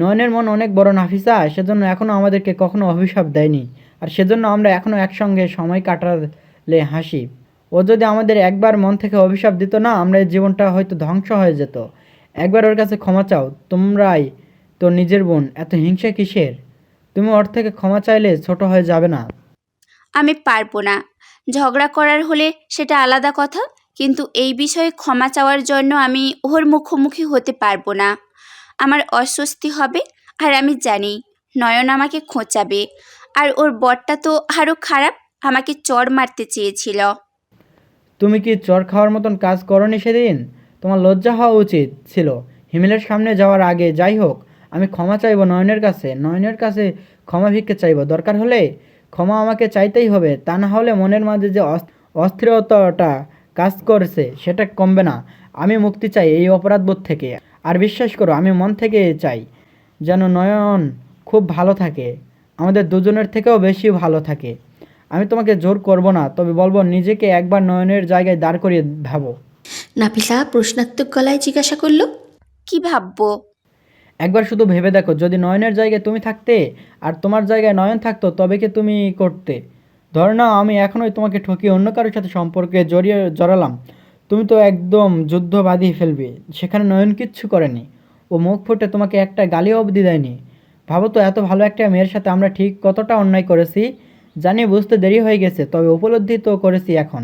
নয়নের মন অনেক বড় নাফিসা, সেজন্য এখনো আমাদেরকে কখনো অভিশাপ দেয়নি। আর সেজন্য আমরা এখনো একসঙ্গে সময় কাটালে হাসি। ও যদি আমাদের একবার মন থেকে অভিশাপ দিত না, আমরা এই জীবনটা হয়তো ধ্বংস হয়ে যেত। একবার ওর কাছে ক্ষমা চাও, তোমরাই তো নিজের বোন, এত হিংসা কিসের? তুমি ওর থেকে ক্ষমা চাইলে ছোট হয়ে যাবে না? আমি পারবো না। ঝগড়া করার হলে সেটা আলাদা কথা, কিন্তু এই বিষয়ে ক্ষমা চাওয়ার জন্য আমি ওর মুখোমুখি হতে পারবো না। আমার অস্বস্তি হবে, আর আমি জানি নয়ন আমাকে খোঁচাবে। আর ওর বরটা তো আরও খারাপ, আমাকে চড় মারতে চেয়েছিল। তুমি কি চর খাওয়ার মতন কাজ করনি সেদিন? তোমার লজ্জা হওয়া উচিত ছিল হিমেলের সামনে যাওয়ার আগে। যাই হোক, আমি ক্ষমা চাইবো নয়নের কাছে ক্ষমা ভিক্ষে চাইবো। দরকার হলে ক্ষমা আমাকে চাইতেই হবে, তা না হলে মনের মাঝে যে অস্থিরতাটা কাজ করছে সেটা কমবে না। আমি মুক্তি চাই এই অপরাধবোধ থেকে। আর বিশ্বাস করো, আমি মন থেকে চাই যেন নয়ন খুব ভালো থাকে, আমাদের দুজনের থেকেও বেশি ভালো থাকে। আমি তোমাকে জোর করব না, তবে বলবো নিজেকে একবার নয়নের জায়গায় দাঁড় করিয়ে ভাবো। নাফিসা প্রশ্নাত্মক গলায় জিজ্ঞাসা করল। কি ভাববো? একবার শুধু ভেবে দেখো, যদি নয়নের জায়গায় তুমি থাকতে আর তোমার জায়গায় নয়ন থাকতো, তবে কি তুমি করতে? ধরে নাও আমি এখনোই তোমাকে ঠকিয়ে অন্য কারোর সাথে সম্পর্কে জড়ালাম, তুমি তো একদম যুদ্ধ বাঁধিয়ে ফেলবে। সেখানে নয়ন কিচ্ছু করেনি, ও মুখ ফুটে তোমাকে একটা গালিও অবধি দেয়নি। ভাবো তো, এত ভালো একটা মেয়ের সাথে আমরা ঠিক কতটা অন্যায় করেছি। জানি বুঝতে দেরি হয়ে গেছে, তবে উপলব্ধি তো করেছি এখন।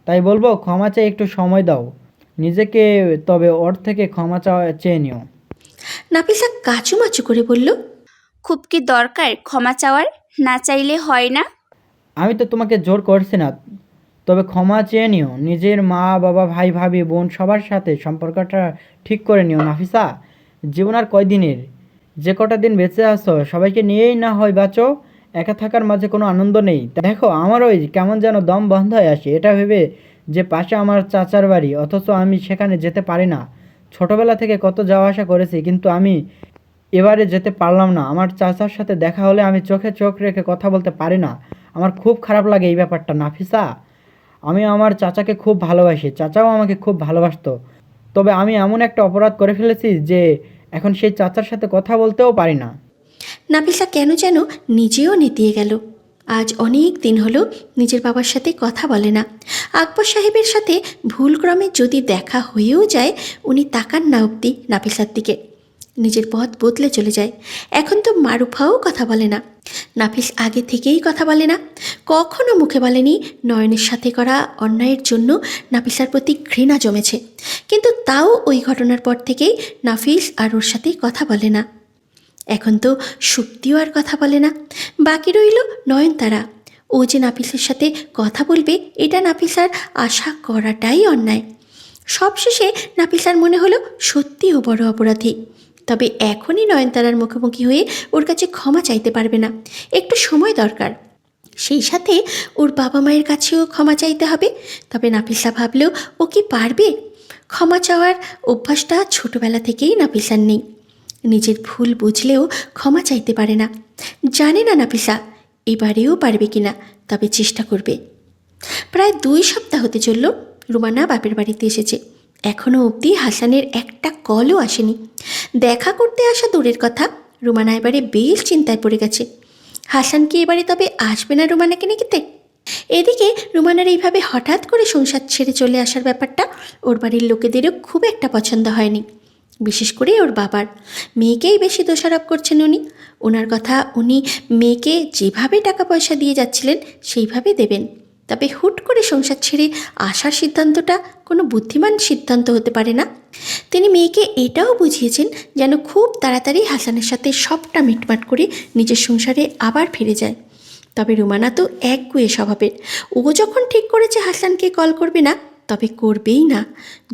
তাই বলবো, ক্ষমা চেয়ে একটু সময় দাও নিজেকে, তবে ওর থেকে ক্ষমা চেয়ে নিও। নাফিসা কাচুমাচু করে বলল। খুব কি দরকার ক্ষমা চাওয়ার? না চাইলে হয় না? আমি তো তোমাকে জোর করছি না, তবে ক্ষমা চেয়ে নিও। নিজের মা বাবা ভাই ভাবি বোন সবার সাথে সম্পর্কটা ঠিক করে নিও নাফিসা। জীবন আর কয়দিনের? যে কটা দিন বেঁচে আছো সবাইকে নিয়েই না হয় বাঁচো। একা থাকার মাঝে কোনো আনন্দ নেই। দেখো, আমার ওই কেমন যেন দম বন্ধ হয়ে আসে এটা ভেবে যে পাশে আমার চাচার বাড়ি, অথচ আমি সেখানে যেতে পারি না। ছোটবেলা থেকে কত যাওয়া আসা করেছি, কিন্তু আমি এবারে যেতে পারলাম না। আমার চাচার সাথে দেখা হলে আমি চোখে চোখ রেখে কথা বলতে পারি না। আমার খুব খারাপ লাগে এই ব্যাপারটা নাফিসা। আমি আমার চাচাকে খুব ভালোবাসি, চাচাও আমাকে খুব ভালোবাসতো। তবে আমি এমন একটা অপরাধ করে ফেলেছি যে এখন সেই চাচার সাথে কথা বলতেও পারি না। নাফিসা কেন যেন নিজেও নেতিয়ে গেল। আজ অনেক দিন হলো নিজের বাবার সাথে কথা বলে না। আকবর সাহেবের সাথে ভুলক্রমে যদি দেখা হয়েও যায়, উনি তাকান না অবধি নাফিসার দিকে। নিজের পথ বদলে চলে যায়। এখন তো মারুফাও কথা বলে না। নাফিস আগে থেকেই কথা বলে না। কখনো মুখে বলেনি নয়নের সাথে করা অন্যায়ের জন্য নাফিসার প্রতি ঘৃণা জমেছে, কিন্তু তাও ওই ঘটনার পর থেকেই নাফিস আর ওর সাথে কথা বলে না। এখন তো সুপ্তিও আর কথা বলে না। বাকি রইল নয়নতারা। ও যে নাফিসের সাথে কথা বলবে, এটা নাফিসার আশা করাটাই অন্যায়। সবশেষে নাফিসার মনে হলো সত্যিও বড় অপরাধী। তবে এখনই নয়নতারার মুখোমুখি হয়ে ওর কাছে ক্ষমা চাইতে পারবে না, একটু সময় দরকার। সেই সাথে ওর বাবা মায়ের কাছেও ক্ষমা চাইতে হবে। তবে নাফিসা ভাবলেও ও কি পারবে? ক্ষমা চাওয়ার অভ্যাসটা ছোটবেলা থেকেই নাফিসার নেই। নিজের ভুল বুঝলেও ক্ষমা চাইতে পারে না। জানে না নাফিসা এবারেও পারবে কিনা, তবে চেষ্টা করবে। প্রায় 2 সপ্তাহ হতে চলল রুমানা বাপের বাড়িতে এসেছে। এখনও অবধি হাসানের একটা কলও আসেনি। দেখা করতে আসা দূরের কথা, রুমানা এবারে বেশ চিন্তায় পড়ে গেছে। হাসান কি এবারে তবে আসবে না রুমানাকে নিতে? এদিকে রুমানার এইভাবে হঠাৎ করে সংসার ছেড়ে চলে আসার ব্যাপারটা ওর বাড়ির লোকেদেরও খুব একটা পছন্দ হয়নি। বিশেষ করে ওর বাবার। মেয়েকেই বেশি দোষারোপ করছেন উনি। ওনার কথা, উনি মেয়েকে যেভাবে টাকা পয়সা দিয়ে যাচ্ছিলেন সেইভাবে দেবেন। তবে হুট করে সংসার ছেড়ে আসার সিদ্ধান্তটা কোনো বুদ্ধিমান সিদ্ধান্ত হতে পারে না। তিনি মেয়েকে এটাও বুঝিয়েছেন যেন খুব তাড়াতাড়ি হাসানের সাথে সবটা মিটমাট করে নিজের সংসারে আবার ফিরে যায়। তবে রুমানা তো একগুঁয়ে স্বভাবের। ও যখন ঠিক করেছে হাসানকে কল করবে না, তবে করবেই না।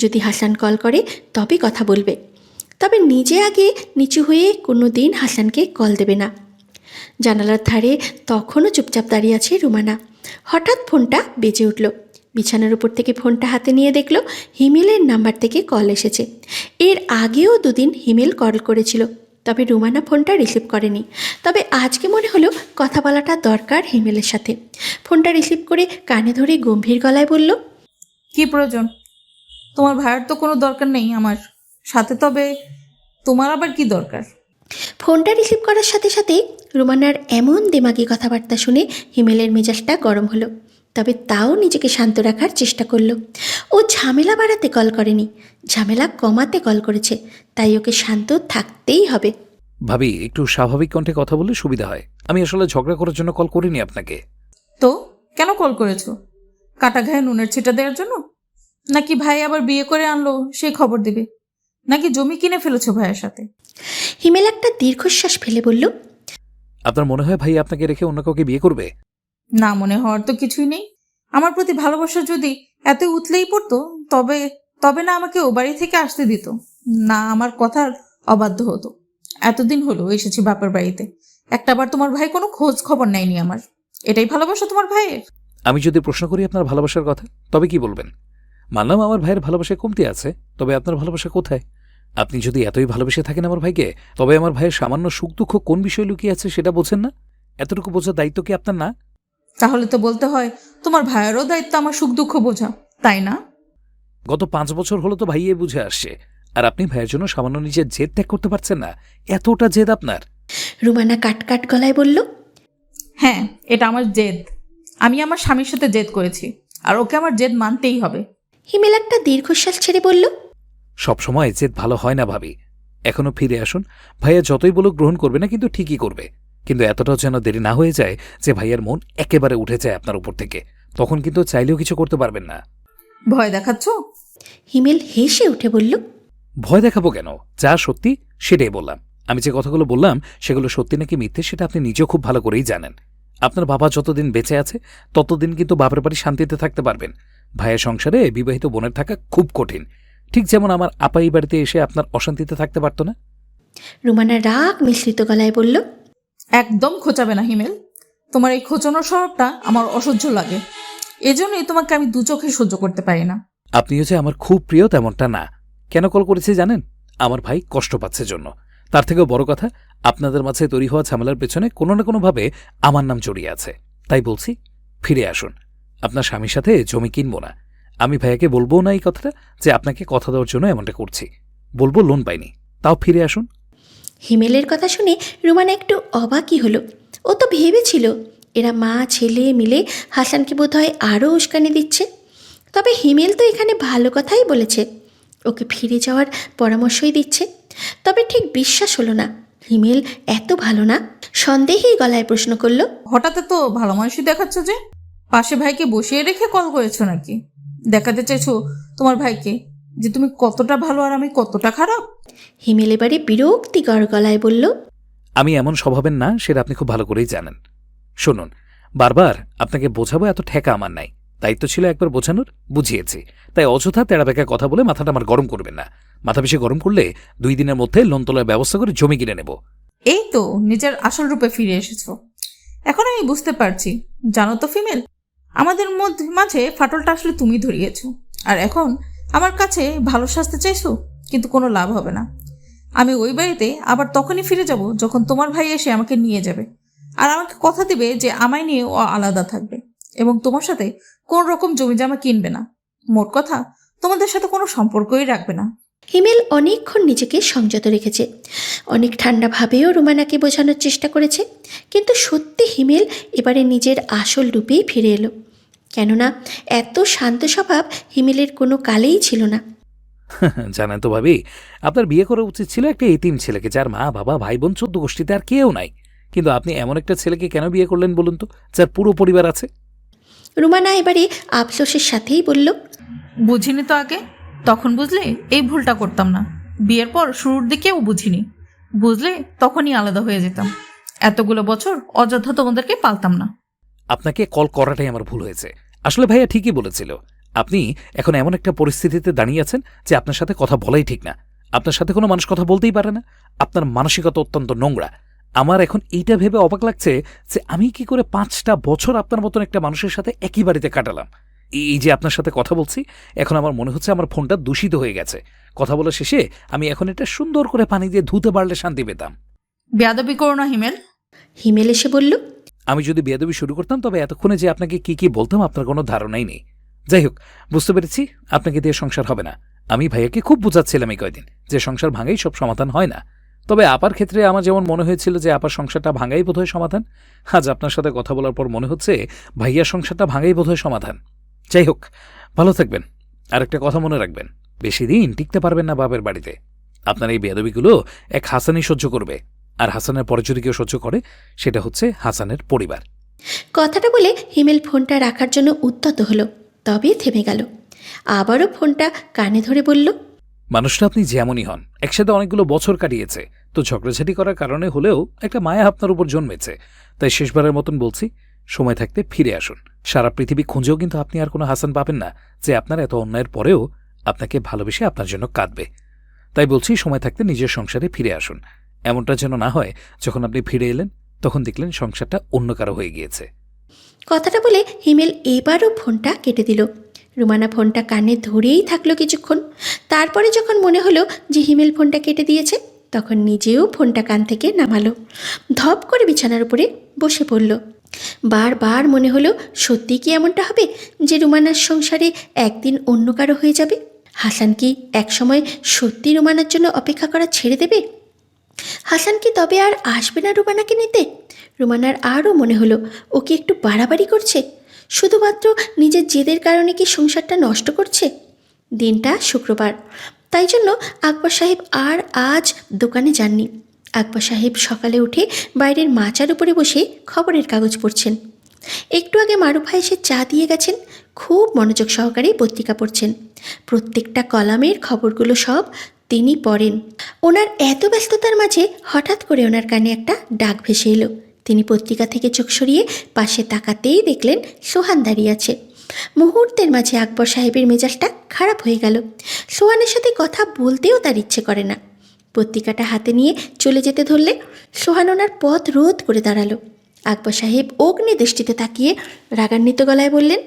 যদি হাসান কল করে তবে কথা বলবে। তবে নিজে আগে নিচু হয়ে কোনো দিন হাসানকে কল দেবে না। জানালার ধারে তখনও চুপচাপ দাঁড়িয়ে আছে রুমানা। হঠাৎ ফোনটা বেজে উঠল। বিছানার উপর থেকে ফোনটা হাতে নিয়ে দেখল হিমেলের নাম্বার থেকে কল এসেছে। এর আগেও 2 দিন হিমেল কল করেছিল, তবে রুমানা ফোনটা রিসিভ করেনি। তবে আজকে মনে হলো কথা বলাটা দরকার হিমেলের সাথে। ফোনটা রিসিভ করে কানে ধরে গম্ভীর গলায় বলল, কি প্রয়োজন? তোমার ভাইয়ের তো কোনো দরকার নেই আমার সাথে, তবে তোমার আবার কি দরকার? ফোনটা রিসিভ করার সাথে সাথে রুমানার এমন দিমাগি কথাবার্তা শুনে হিমেলের মেজাজটা গরম হলো। তবে তাও নিজেকে শান্ত রাখার চেষ্টা করলো। ও ঝামেলা বাড়াতে কল করেনি, ঝামেলা কমাতে কল করেছে, তাই ওকে শান্ত থাকতেই হবে। ভাবি, একটু স্বাভাবিক কণ্ঠে কথা বললে সুবিধা হয়। আমি আসলে ঝগড়া করার জন্য কল করিনি আপনাকে। তো কেন কল করেছো? কাটা ঘায়ে নুনের ছিটা দেওয়ার জন্য? নাকি ভাই আবার বিয়ে করে আনলো সেই খবর দিবে? নাকি জমি কিনে ফেলেছো ভাইয়ের সাথে? হিমেল একটা দীর্ঘশ্বাস ফেলে বলল, আপনার মনে হয় ভাই আপনাকে রেখে অন্য কাউকে বিয়ে করবে? না, মনে হওয়ার তো কিছুই নেই। আমার প্রতি ভালোবাসা যদি এত উতলেই পড়তো তবে তবে না আমাকে ও বাড়ি থেকে আসতে দিত, না আমার কথার অবাধ্য হতো। এতদিন হলো এসেছি বাপের বাড়িতে, একটাবার তোমার ভাই কোনো খোঁজ খবর নেয়নি আমার। এটাই ভালোবাসা তোমার ভাইয়ের? আমি যদি প্রশ্ন করি আপনার ভালোবাসার কথা, তবে কি বলবেন? মানলাম আমার ভাইয়ের ভালোবাসায় কমতি আছে, তবে আপনার ভালোবাসা কোথায়? আপনি যদি এতই ভালোবেসে থাকেন আমার ভাইকে, তবে আমার ভাইয়ের সামান্য সুখ দুঃখ কোন বিষয় লুকিয়ে আছে সেটা বোঝেন না? এতটুকু বোঝার দায়িত্ব কি আপনার না? তাহলে তো বলতে হয় তোমার ভাইয়েরও দায়িত্ব আমার সুখ দুঃখ বোঝা, তাই না? গত 5 বছর হলো তো ভাইয়ে বুঝে আসছে, আর আপনি ভাইয়ের জন্য সামান্য নিজের জেদ ত্যাগ করতে পারছেন না। এতটা জেদ আপনার? রুমানা কাট গলায় বলল, হ্যাঁ, এটা আমার জেদ। আমি আমার স্বামীর সাথে জেদ করেছি, আর ওকে আমার জেদ মানতেই হবে। হিমেল একটা দীর্ঘশ্বাস ছেড়ে বলল, সবসময় জেদ ভালো হয় না ভাবি। এখনো ফিরে আসুন। ভাইয়া যতই বলুক গ্রহণ করবে না, কিন্তু ঠিকই করবে। কিন্তু এতটাও যেন দেরি না হয়ে যায় যে ভাইয়ার মন একেবারে উঠে যায় আপনার উপর থেকে। তখন কিন্তু চাইলেও কিছু করতে পারবেন না। ভয় দেখাচ্ছ? হিমেল হেসে উঠে বলল, ভয় দেখাবো কেন? যা সত্যি সেটাই বললাম। আমি যে কথাগুলো বললাম সেগুলো সত্যি নাকি মিথ্যে সেটা আপনি নিজেও খুব ভালো করেই জানেন। আপনার বাবা যতদিন বেঁচে আছে ততদিন কিন্তু বাপের বাড়ি শান্তিতে থাকতে পারবেন। ভাইয়ের সংসারে বিবাহিত বোনের থাকা খুব কঠিন, ঠিক যেমন আমার আপা এই বাড়িতে এসে আপনার অশান্তিতে থাকতে পারত না। রুমানা রাগ মিশ্রিত গলায় বলল, একদম খোঁচাবে না হিমেল। তোমার এই খোঁচানোর স্বভাবটা আমার অসহ্য লাগে, এজন্যই তোমাকে আমি দু চোখে সহ্য করতে পারি না। আপনিও যে আমার খুব প্রিয় তেমনটা না। কেন কল করেছি জানেন? আমার ভাই কষ্ট পাচ্ছে জন্য। তার থেকেও বড় কথা, আপনাদের মাঝে তৈরি হওয়া ঝামেলার পেছনে কোনো না কোনোভাবে আমার নাম জড়িয়ে আছে। তাই বলছি, ফিরে আসুন। আপনার স্বামীর সাথে জমি কিনবো না। আমি ভাইয়াকে বলবো না এই কথাটা, যে আপনাকে কথা দেওয়ার জন্য এমনটা করছি। বলবো লোন পাইনি, তাও ফিরে আসুন। হিমেলের কথা শুনে রুমানা একটু অবাকই হলো। ও তো ভেবেছিল এরা মা ছেলে মিলে হাসানকে বোধহয় আরও উস্কানি দিচ্ছে। তবে হিমেল তো এখানে ভালো কথাই বলেছে, ওকে ফিরে যাওয়ার পরামর্শই দিচ্ছে। তবে ঠিক বিশ্বাস হলো না হিমেল এত ভালো না। সন্দেহেই গলায় প্রশ্ন করলো, হঠাৎ তো ভালো মানুষই দেখাচ্ছ যে? পাশে ভাইকে বসিয়ে রেখে কল করেছো নাকি? দেখাতে চাইছো তোমার ভাইকে যে তুমি কতটা ভালো আর আমি কতটা খারাপ? হিমেল এবারে বিরক্তিকর গলায় বলল, আমি এমন স্বভাবের না, সেটা আপনি খুব ভালো করেই জানেন। শুনুন, বারবার আপনাকে বোঝাবো এত ঠেকা আমার নাই। দায়িত্ব ছিল একবার বোঝানোর, বুঝিয়েছি। তাই অযথা তেড়াবেঁকা কথা বলে মাথাটা আমার গরম করবেন না। মাথা বেশি গরম করলে 2 দিনের মধ্যে লোন তোলার ব্যবস্থা করে জমি কিনে নেব। এই তো নিজের আসল রূপে ফিরে এসেছো। এখন আমি বুঝতে পারছি, জানো তো ফিমেল, আমাদের মাঝে ফাটলটা আসলে তুমি ধরিয়েছো। আর এখন আমার কাছে ভালো সাজতে চাইছো, কিন্তু কোনো লাভ হবে না। আমি ওই বাড়িতে আবার তখনই ফিরে যাব যখন তোমার ভাই এসে আমাকে নিয়ে যাবে, আর আমাকে কথা দেবে যে আমায় নিয়ে ও আলাদা থাকবে এবং তোমার সাথে কোন রকম জমিজমা কিনবে না। মোট কথা, তোমাদের সাথে কোনো সম্পর্কই রাখবে না। হিমেল অনেকক্ষণ নিজেকে সংযত রেখেছে, অনেক ঠান্ডাভাবেও রুমানাকে বোঝানোর চেষ্টা করেছে। কিন্তু সত্যি হিমেল এবারে নিজের আসল রূপেই ফিরে এলো। কেননা এত শান্ত স্বভাব হিমেলের কোনো কালেই ছিল না। জানেন তো ভাবি, আপনার বিয়ে করা উচিত ছিল একটা এতিম ছেলেকে, যার মা বাবা ভাই বোন 14 গোষ্ঠীতে আর কেউ নাই। কিন্তু আপনি এমন একটা ছেলেকে কেন বিয়ে করলেন বলুন তো, যার পুরো পরিবার আছে? রুমানা এবারে আফসোসের সাথেই বলল, বুঝিনি তো আগে, তখন বুঝলে এই ভুলটা করতাম না। বিয়ের পর শুরুর দিকেও বুঝিনি, বুঝলে তখনই আলাদা হয়ে যেতাম। এতগুলো বছর অযথা তোমাদেরকে পালতাম না। আপনাকে কল করাটাই আমার ভুল হয়েছে। আসলে ভাইয়া ঠিকই বলেছিল। আপনি এখন এমন একটা পরিস্থিতিতে দাঁড়িয়ে আছেন যে আপনার সাথে কথা বলাই ঠিক না। আপনার সাথে কোনো মানুষ কথা বলতেই পারে না। আপনার মানসিকতা অত্যন্ত নোংরা। আমার এখন এইটা ভেবে অবাক লাগছে যে আমি কি করে 5টা বছর আপনার মতন একটা মানুষের সাথে একই বাড়িতে কাটালাম। এই যে আপনার সাথে কথা বলছি, এখন আমার মনে হচ্ছে আমার ফোনটা দূষিত হয়ে গেছে। কথা বলা শেষে আমি এখন এটা সুন্দর করে পানি দিয়ে ধুতে পারলে শান্তি পেতাম। বেয়াদবি করো না হিমেল। হিমেল এসে বলল, আমি যদি বেয়াদবি শুরু করতাম তবে এতক্ষণে যে আপনাকে কি কি বলতাম আপনার কোনো ধারণাই নেই। যাই হোক, বুঝতে পেরেছি আপনাকে দিয়ে সংসার হবে না। আমি ভাইয়াকে খুব বোঝাচ্ছিলাম এই কয়দিন যে সংসার ভাঙাই সব সমাধান হয় না। তবে আপার ক্ষেত্রে আমার যেমন মনে হয়েছিল যে আপার সংসারটা ভাঙাই বোধহয় সমাধান, আজ আপনার সাথে কথা বলার পর মনে হচ্ছে ভাইয়ার সংসারটা ভাঙাই বোধহয় সমাধান। যাই হোক, ভালো থাকবেন। আর একটা কথা মনে রাখবেন, বেশি দিন টিকতে পারবেন না বাপের বাড়িতে। আপনার এই বেয়াদবিগুলো এক হাসানই সহ্য করবে, আর হাসানের পরে যদি কেউ সহ্য করে সেটা হচ্ছে হাসানের পরিবার। কথাটা বলে হিমেল ফোনটা রাখার জন্য উদ্যত হলো, তবে থেমে গেল। আবারও ফোনটা কানে ধরে বলল, মানুষটা আপনি যেমনই হন, একসাথে অনেকগুলো বছর কাটিয়েছে, তো ঝগড়াঝাটি করার কারণে হলেও একটা মায়া আপনার উপর জন্মেছে। তাই শেষবারের মতন বলছি, সময় থাকতে ফিরে আসুন। সারা পৃথিবী খুঁজেও কিন্তু আপনি আর কোনো হাসান পাবেন না যে আপনার এত অন্যায়ের পরেও আপনাকে ভালোবেসে আপনার জন্য কাঁদবে। তাই বলছি, সময় থাকতে নিজের সংসারে ফিরে আসুন। এমনটা যেন না হয় যখন আপনি ফিরে এলেন তখন দেখলেন সংসারটা অন্য কারো হয়ে গিয়েছে। কথাটা বলে হিমেল এবারও ফোনটা কেটে দিল। রুমানা ফোনটা কানে ধরেই থাকলো কিছুক্ষণ। তারপরে যখন মনে হলো যে হিমেল ফোনটা কেটে দিয়েছে, তখন নিজেও ফোনটা কান থেকে নামালো, ধপ করে বিছানার উপরে বসে পড়ল। বারবার মনে হলো, সত্যি কি এমনটা হবে যে রুমানার সংসারে একদিন অন্য কারো হয়ে যাবে? হাসান কি একসময় সত্যি রুমানার জন্য অপেক্ষা করা ছেড়ে দেবে? হাসান কি তবে আর আসবে না রুমানাকে নিতে? রুমানার আরও মনে হলো, ও কি একটু বাড়াবাড়ি করছে? শুধুমাত্র নিজের জেদের কারণে কি সংসারটা নষ্ট করছে? দিনটা শুক্রবার, তাই জন্য আকবর সাহেব আর আজ দোকানে যাননি। আকবর সাহেব সকালে উঠে বাইরের মাচার উপরে বসে খবরের কাগজ পড়ছেন। একটু আগে মারুফ ভাই এসে চা দিয়ে গেছেন। খুব মনোযোগ সহকারে পত্রিকা পড়ছেন। প্রত্যেকটা কলামের খবরগুলো সব তিনি পড়েন। ওনার এত ব্যস্ততার মাঝে হঠাৎ করে ওনার কানে একটা ডাক ভেসে এলো। তিনি পত্রিকা থেকে চোখ সরিয়ে পাশে তাকাতেই দেখলেন সোহান দাঁড়িয়ে আছে। মুহূর্তের মাঝে আকবর সাহেবের মেজাজটা খারাপ হয়ে গেল। সোহানের সাথে কথা বলতেও তার ইচ্ছে করে না। পত্রিকাটা হাতে নিয়ে চলে যেতে ধরলে সোহান ওনার পথ রোধ করে দাঁড়ালো। আকবর সাহেব অগ্নি দৃষ্টিতে তাকিয়ে রাগান্বিত গলায় বললেন,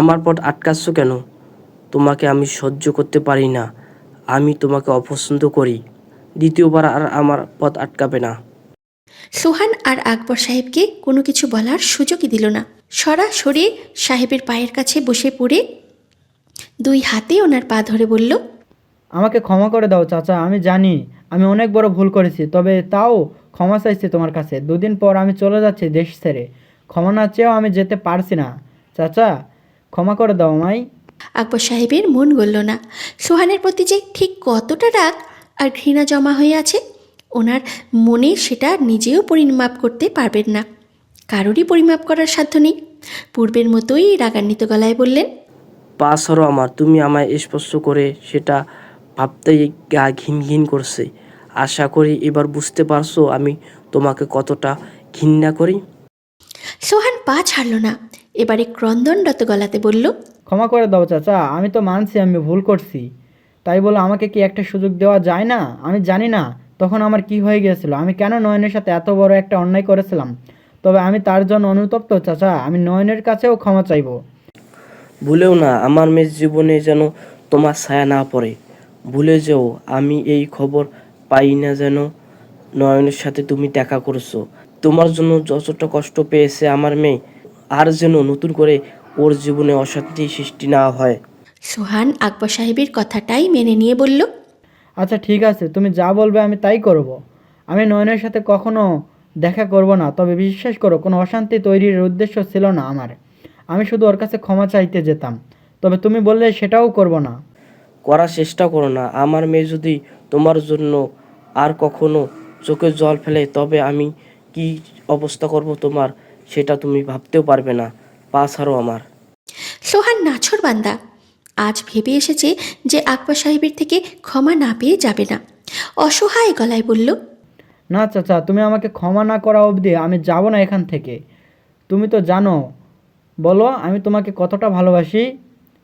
আমার পথ আটকাচ্ছ কেন? তোমাকে আমি সহ্য করতে পারি না। আমি তোমাকে অপছন্দ করি। দ্বিতীয়বার আর আমার পথ আটকাবে না। সোহান আর আকবর সাহেবকে কোনো কিছু বলার সুযোগই দিল না। সরাসরি সাহেবের পায়ের কাছে বসে পড়ে দুই হাতে ওনার পা ধরে বলল, আমাকে ক্ষমা করে দাও চাচা, আমি জানি আমি অনেক বড় ভুল করেছি, তবে তাও ক্ষমা চাইছি তোমার কাছে। 2 দিন পর আমি চলে যাচ্ছি দেশ ছেড়ে। ক্ষমা না চেয়েও আমি যেতে পারছি না চাচা, ক্ষমা করে দাও আমায়। আকবর সাহেবের মন গলল না। সোহানের প্রতি যে ঠিক কতটা রাগ আর ঘৃণা জমা হয়ে আছে ওনার মনে, সেটা নিজেও পরিমাপ করতে পারবেন না। কারোরই পরিমাপ করার সাধ্য নেই। পূর্বের মতোই রাগান্বিত গলায় বললেন, পা সরো আমার। তুমি আমায় স্পর্শ করে সেটা ভাবতেই গা ঘিন ঘিন করছে। আশা করি এবার বুঝতে পারছো আমি তোমাকে কতটা ঘৃণা করি। সোহান পা ছাড়ল না। এবারে ক্রন্দনরত গলাতে বলল, ক্ষমা করে দাও চাচা, আমি তো মানছি আমি ভুল করছি, তাই বলে আমাকে কি একটা সুযোগ দেওয়া যায় না? আমি জানি না তখন আমার কি হয়ে গিয়েছিল, আমি কেন নয়নের সাথে এত বড় একটা অন্যায় করেছিলাম। তবে আমি তার জন্য অনুতপ্ত চাচা, আমি নয়নের কাছেও ক্ষমা চাইব। ভুলেও না আমার মেয়ের জীবনে যেন তোমার ছায়া না পড়ে। ভুলে যেও আমি এই খবর পাই না যেন নয়নের সাথে তুমি দেখা করছো। তোমার জন্য যতটা কষ্ট পেয়েছে আমার মেয়ে, আর যেন নতুন করে ওর জীবনে অশান্তি সৃষ্টি না হয়। সোহান আকবর সাহেবের কথাটাই মেনে নিয়ে বলল, আচ্ছা ঠিক আছে, তুমি যা বলবে আমি তাই করব। আমি নয়নের সাথে কখনো দেখা করব না, তবে বিশ্বাস করো কোনো অশান্তি তৈরির উদ্দেশ্য ছিল না আমার। আমি শুধু ওর কাছে ক্ষমা চাইতে যেতাম, তবে তুমি বললে সেটাও করব না। করার চেষ্টা করো না। আমার মেয়ে যদি তোমার জন্য আর কখনো চোখে জল ফেলে তবে আমি কি অবস্থা করব তোমার, সেটা তুমি ভাবতেও পারবে না। পা ছাড়ো আমার। সোহান নাছোড়বান্দা। আজ ভেবে এসেছে যে আকবর সাহেবের থেকে ক্ষমা না পেয়ে যাবে না। অসহায় গলায় বলল, না চাচা, তুমি আমাকে ক্ষমা না করা অবধি আমি যাব না এখান থেকে। তুমি তো জানো, বলো আমি তোমাকে কতটা ভালোবাসি।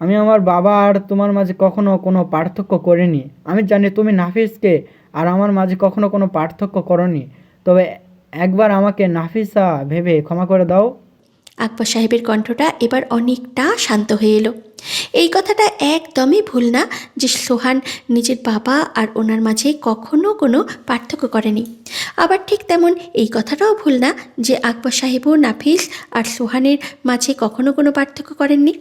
আমি আমার বাবা আর তোমার মাঝে কখনো কোনো পার্থক্য করিনি। আমি জানি তুমি নাফিসকে আর আমার মাঝে কখনো কোনো পার্থক্য করনি, তবে একবার আমাকে নাফিসা ভেবে ক্ষমা করে দাও। আকবর সাহেবের কণ্ঠটা এবার অনেকটা শান্ত হয়ে এলো। এই কথাটা একদমই ভুল না যে সোহান নিজের বাবা আর ওনার মাঝে কখনো কোনো পার্থক্য করেনি। আবার ঠিক তেমন এই কথাটাও ভুল না যে আকবর সাহেবও নাফিস আর সোহানের মাঝে কখনো কোনো পার্থক্য করেননি।